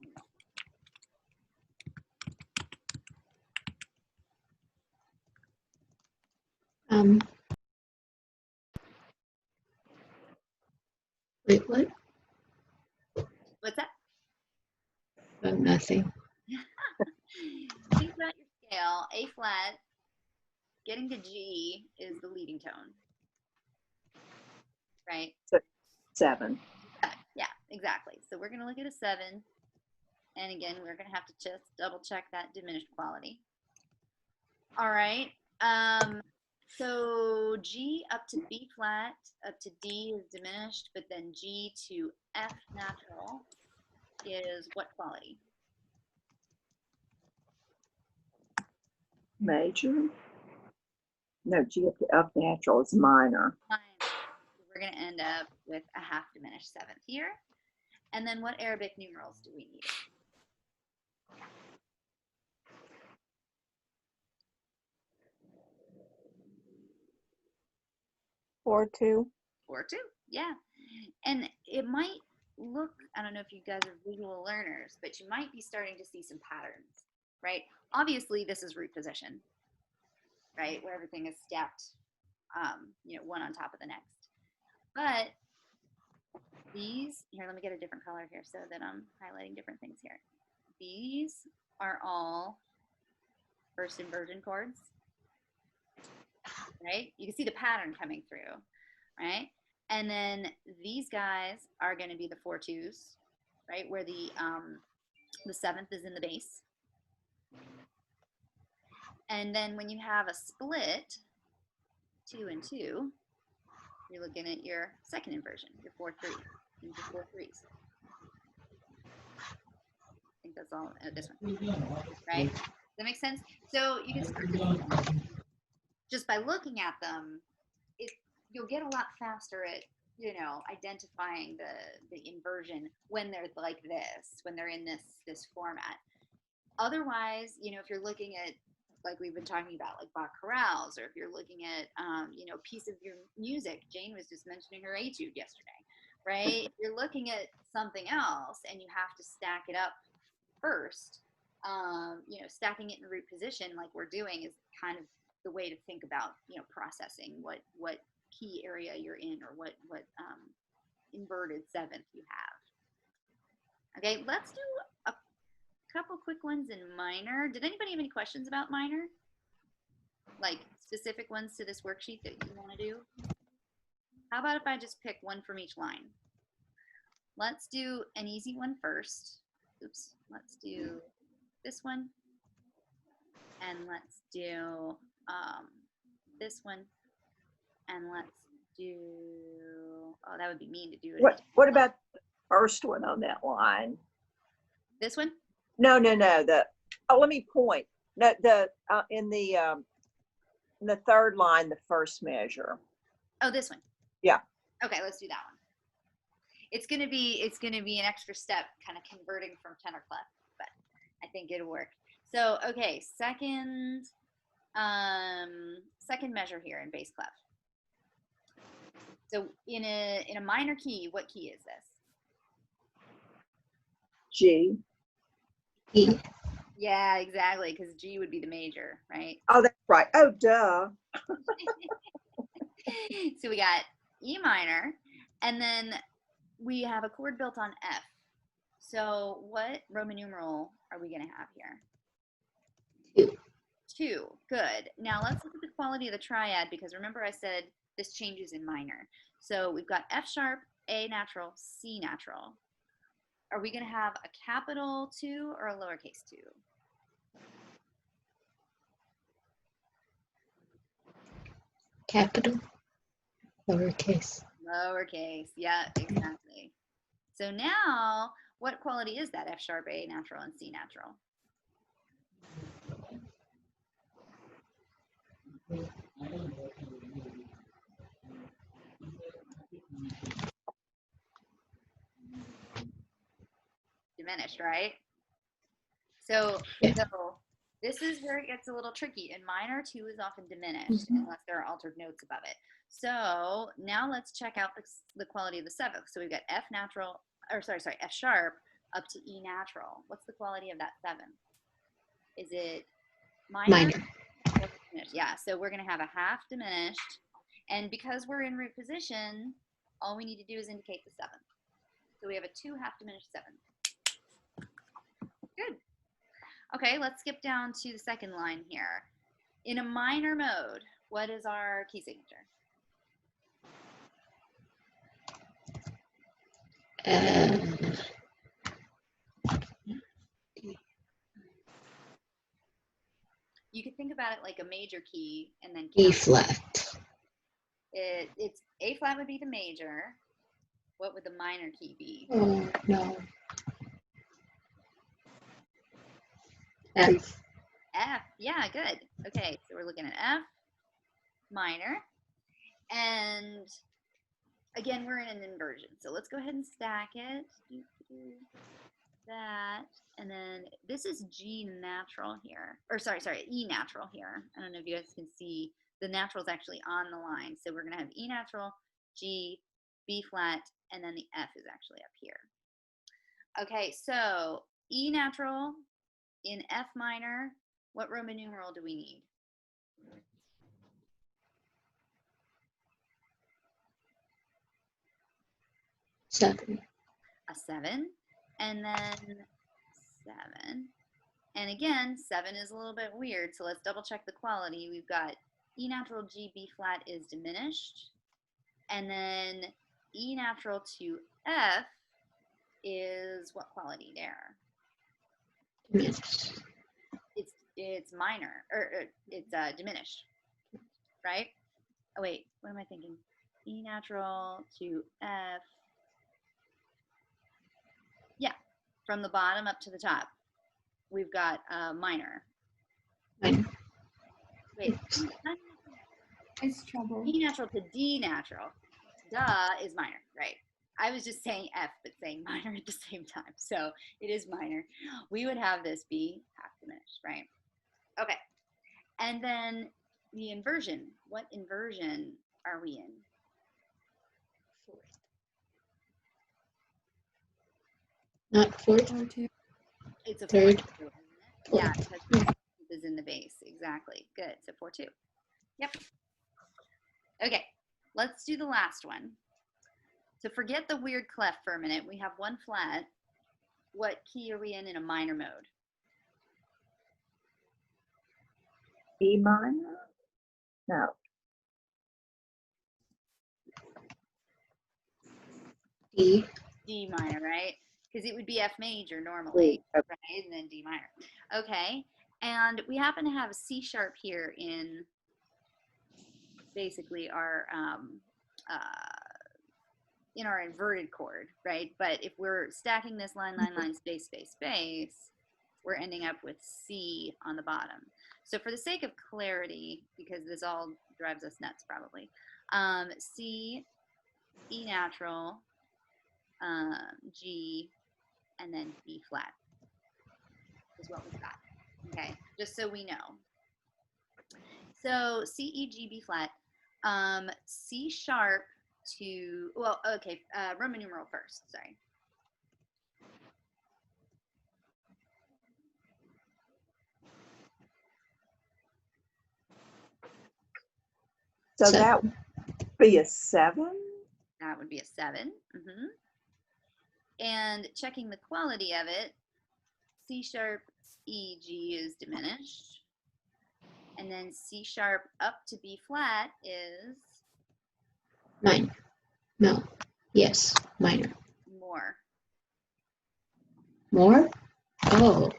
Wait, what? What's that? Oh, nothing. Think about your scale. A flat, getting to G is the leading tone, right? 7. Yeah, exactly. So we're going to look at a 7. And again, we're going to have to just double check that diminished quality. All right. So G up to B flat, up to D is diminished, but then G to F natural is what quality? Major? No, G up natural is minor. Fine. So we're going to end up with a half diminished seventh here. And then what Arabic numerals do we need? 4-2. 4-2, yeah. And it might look, I don't know if you guys are visual learners, but you might be starting to see some patterns, right? Obviously, this is root position, right? Where everything is stacked, one on top of the next. But these, here, let me get a different color here so that I'm highlighting different things here. These are all first inversion chords, right? You can see the pattern coming through, right? And then these guys are going to be the 4-2s, right? Where the seventh is in the bass. And then when you have a split, 2 and 2, you're looking at your second inversion, your 4-3, into 4-3s. I think that's all, this one, right? Does that make sense? So you can start to, just by looking at them, you'll get a lot faster at, identifying the inversion when they're like this, when they're in this format. Otherwise, if you're looking at, like we've been talking about, like Bach chorales, or if you're looking at, a piece of your music, Jane was just mentioning her etude yesterday, right? If you're looking at something else and you have to stack it up first, you know, stacking it in root position like we're doing is kind of the way to think about, you know, processing what key area you're in, or what inverted seventh you have. Okay, let's do a couple quick ones in minor. Did anybody have any questions about minor? Like specific ones to this worksheet that you want to do? How about if I just pick one from each line? Let's do an easy one first. Oops, let's do this one. And let's do this one. And let's do, oh, that would be mean to do it. What about the first one on that line? This one? No, let me point. No, in the third line, the first measure. Oh, this one. Yeah. Okay, let's do that one. It's gonna be an extra step, kind of converting from tenor clef, but I think it'll work. So okay, second measure here in bass clef. So in a minor key, what key is this? G. E. Yeah, exactly, because G would be the major, right? Oh, that's right. Oh, duh. So we got E minor, and then we have a chord built on F. So what Roman numeral are we going to have here? 2. 2. Good. Now let's look at the quality of the triad, because remember I said this changes in minor. So we've got F sharp, A natural, C natural. Are we going to have a capital 2 or a lowercase 2? Capital. Lowercase. Lowercase. Yeah, exactly. So now, what quality is that? F sharp, A natural, and C natural? Diminished, right? So, Yeah. so this is where it gets a little tricky. In minor, 2 is often diminished unless there are altered notes above it. So now let's check out the quality of the seventh. So we've got F natural, or sorry, F sharp up to E natural. What's the quality of that seventh? Is it minor? Minor. Or diminished? Yeah, so we're going to have a half diminished. And because we're in root position, all we need to do is indicate the seventh. So we have a 2 half diminished seventh. Good. Okay, let's skip down to the second line here. In a minor mode, what is our key signature? You could think about it like a major key and then E count. flat. It's A flat would be the major. What would the minor key be? Oh, no. F. F. Yeah, good. Okay, so we're looking at F minor. And again, we're in an inversion. So let's go ahead and stack it. That. And then this is G natural here. Or sorry, E natural here. I don't know if you guys can see. The natural is actually on the line. So we're going to have E natural, G, B flat, and then the F is actually up here. Okay, so E natural in F minor, what Roman numeral do we need? Seven. A 7, and then 7. And again, 7 is a little bit weird, so let's double check the quality. We've got E natural, G, B flat is diminished, and then E natural to F is what quality there? Diminished. It's minor, or it's diminished, right? Oh wait, what am I thinking? E natural to F. Yeah, from the bottom up to the top, we've got minor. Minor. Wait, It's trouble. E natural to D natural. Duh is minor, right? I was just saying F, but saying minor at the same time. So it is minor. We would have this be half diminished, right? Okay. And then the inversion. What inversion are we in? Not fourth. Or 2. It's a Third. fourth, isn't it? Yeah, because the is in the bass. Exactly. Good. So 4-2. Yep. Okay, let's do the last one. So forget the weird clef for a minute. We have one flat. What key are we in a minor mode? E minor? No. D. D minor, right? Because it would be F major normally, Okay. right? And then D minor. Okay, and we happen to have a C sharp here in basically our in our inverted chord, right? But if we're stacking this line, line, line, space, space, space, we're ending up with C on the bottom. So for the sake of clarity, because this all drives us nuts probably, C, E natural, G, and then B flat is what we've got. Okay, just so we know. So C, E, G, B flat, C sharp to, well, okay, Roman numeral first, sorry. So Seven. that would be a 7? That would be a 7. And checking the quality of it, C sharp, E, G is diminished. And then C sharp up to B flat is Minor. No. Yes. Minor. more. More? Oh.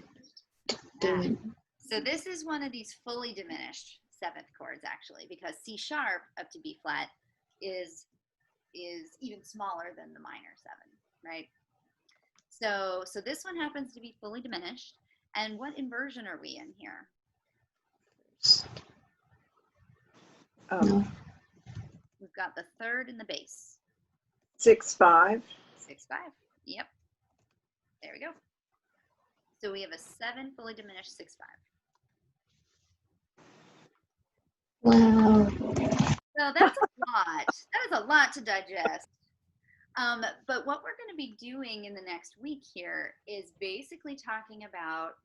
Yeah. Doing. So this is one of these fully diminished 7th chords actually, because C sharp up to B flat is even smaller than the minor 7, right? So this one happens to be fully diminished. And what inversion are we in here? No. We've got the 3rd in the bass. 6/5. 6/5. Yep. There we go. So we have a 7 fully diminished 6/5. Wow. So that's a lot. That is a lot to digest. But what we're going to be doing in the next week here is basically talking about,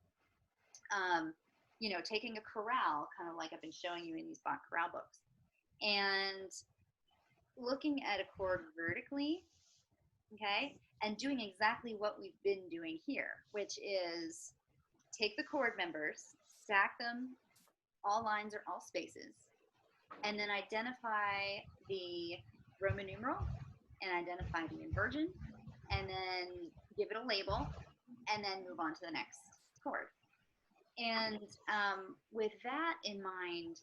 you know, taking a chorale, kind of like I've been showing you in these Bach chorale books, and looking at a chord vertically, okay, and doing exactly what we've been doing here, which is take the chord members, stack them, all lines or all spaces, and then identify the Roman numeral and identify the inversion, and then give it a label, and then move on to the next chord. And with that in mind,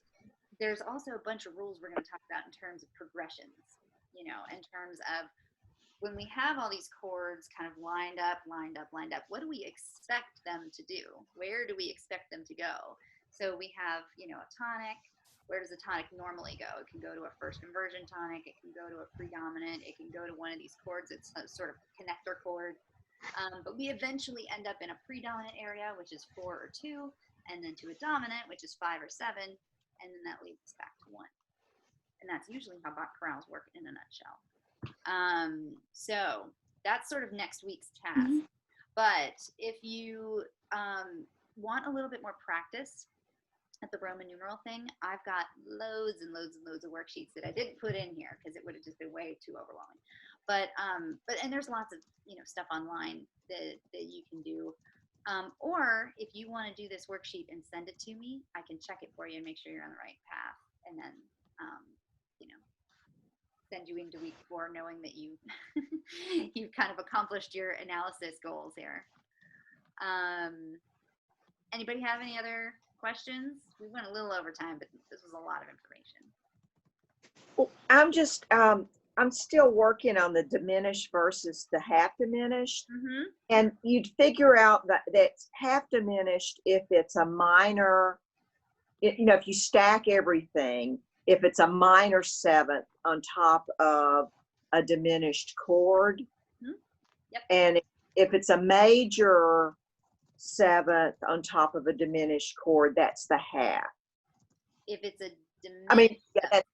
there's also a bunch of rules we're going to talk about in terms of progressions, you know, in terms of when we have all these chords kind of lined up, what do we expect them to do? Where do we expect them to go? So we have, you know, a tonic. Where does a tonic normally go? It can go to a first inversion tonic. It can go to a predominant. It can go to one of these chords. It's a sort of connector chord. But we eventually end up in a predominant area, which is 4 or 2, and then to a dominant, which is 5 or 7, and then that leads us back to 1. And that's usually how Bach chorales work in a nutshell. So that's sort of next week's task. But if you want a little bit more practice at the Roman numeral thing, I've got loads and loads and loads of worksheets that I didn't put in here because it would have just been way too overwhelming. But and there's lots of, you know, stuff online that you can do. Or if you want to do this worksheet and send it to me, I can check it for you and make sure you're on the right path, and then you know, send you into week 4 knowing that you you've kind of accomplished your analysis goals here. Anybody have any other questions? We went a little over time, but this was a lot of information. Well, I'm still working on the diminished versus the half diminished. And you'd figure out that that's half diminished if it's a minor, you know, if you stack everything, if it's a minor 7th on top of a diminished chord. Yep. And if it's a major 7th on top of a diminished chord, that's the half. If it's a diminished, I mean, yeah, that's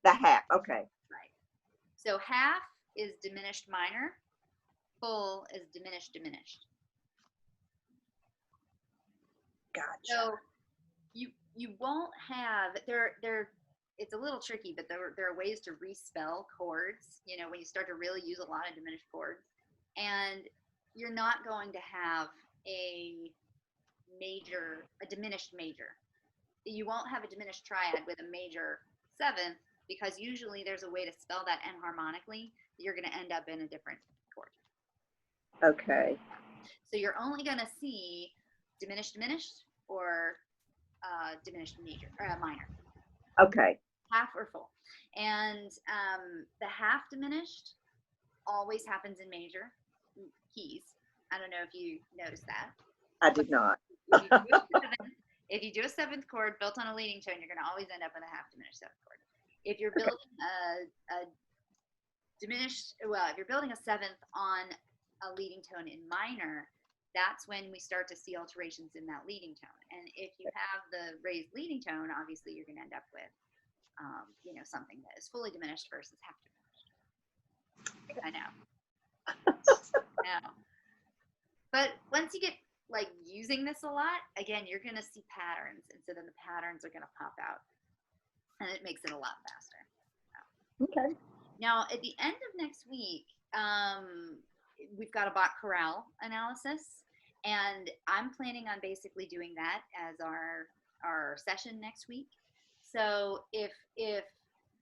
the half. Okay. right. So half is diminished minor, full is diminished diminished. Gotcha. So you won't have it's a little tricky, but there are ways to respell chords, you know, when you start to really use a lot of diminished chords. And you're not going to have a diminished major. You won't have a diminished triad with a major seventh, because usually there's a way to spell that enharmonically. You're going to end up in a different chord. Okay. So you're only going to see diminished or diminished major or minor. Okay. Half or full. And the half diminished always happens in major keys. I don't know if you noticed that. I did not. If you do a seventh chord built on a leading tone, you're going to always end up with a half diminished seventh chord. If you're building a diminished, well, if you're building a seventh on a leading tone in minor, that's when we start to see alterations in that leading tone. And if you have the raised leading tone, obviously you're going to end up with, you know, something that is fully diminished versus half diminished. I know. I know. But once you get like using this a lot, again, you're going to see patterns. And so then the patterns are going to pop out, and it makes it a lot faster. Okay. Now, at the end of next week, we've got a Bach chorale analysis, and I'm planning on basically doing that as our session next week. So if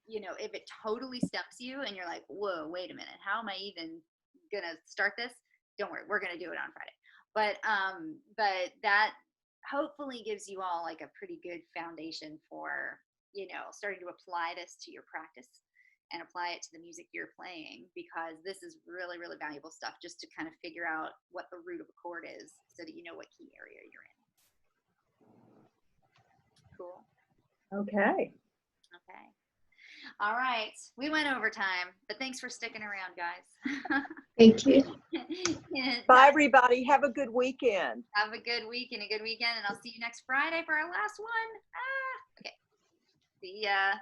you know, if it totally stumps you and you're like, whoa, wait a minute, how am I even gonna start this? Don't worry, we're gonna do it on Friday. But that hopefully gives you all like a pretty good foundation for, you know, starting to apply this to your practice and apply it to the music you're playing, because this is really, really valuable stuff just to kind of figure out what the root of a chord is so that you know what key area you're in. Cool. Okay. Okay. All right. We went over time, but thanks for sticking around, guys. Thank you. Bye, everybody. Have a good weekend. Have a good week and a good weekend, and I'll see you next Friday for our last one. Okay. See ya.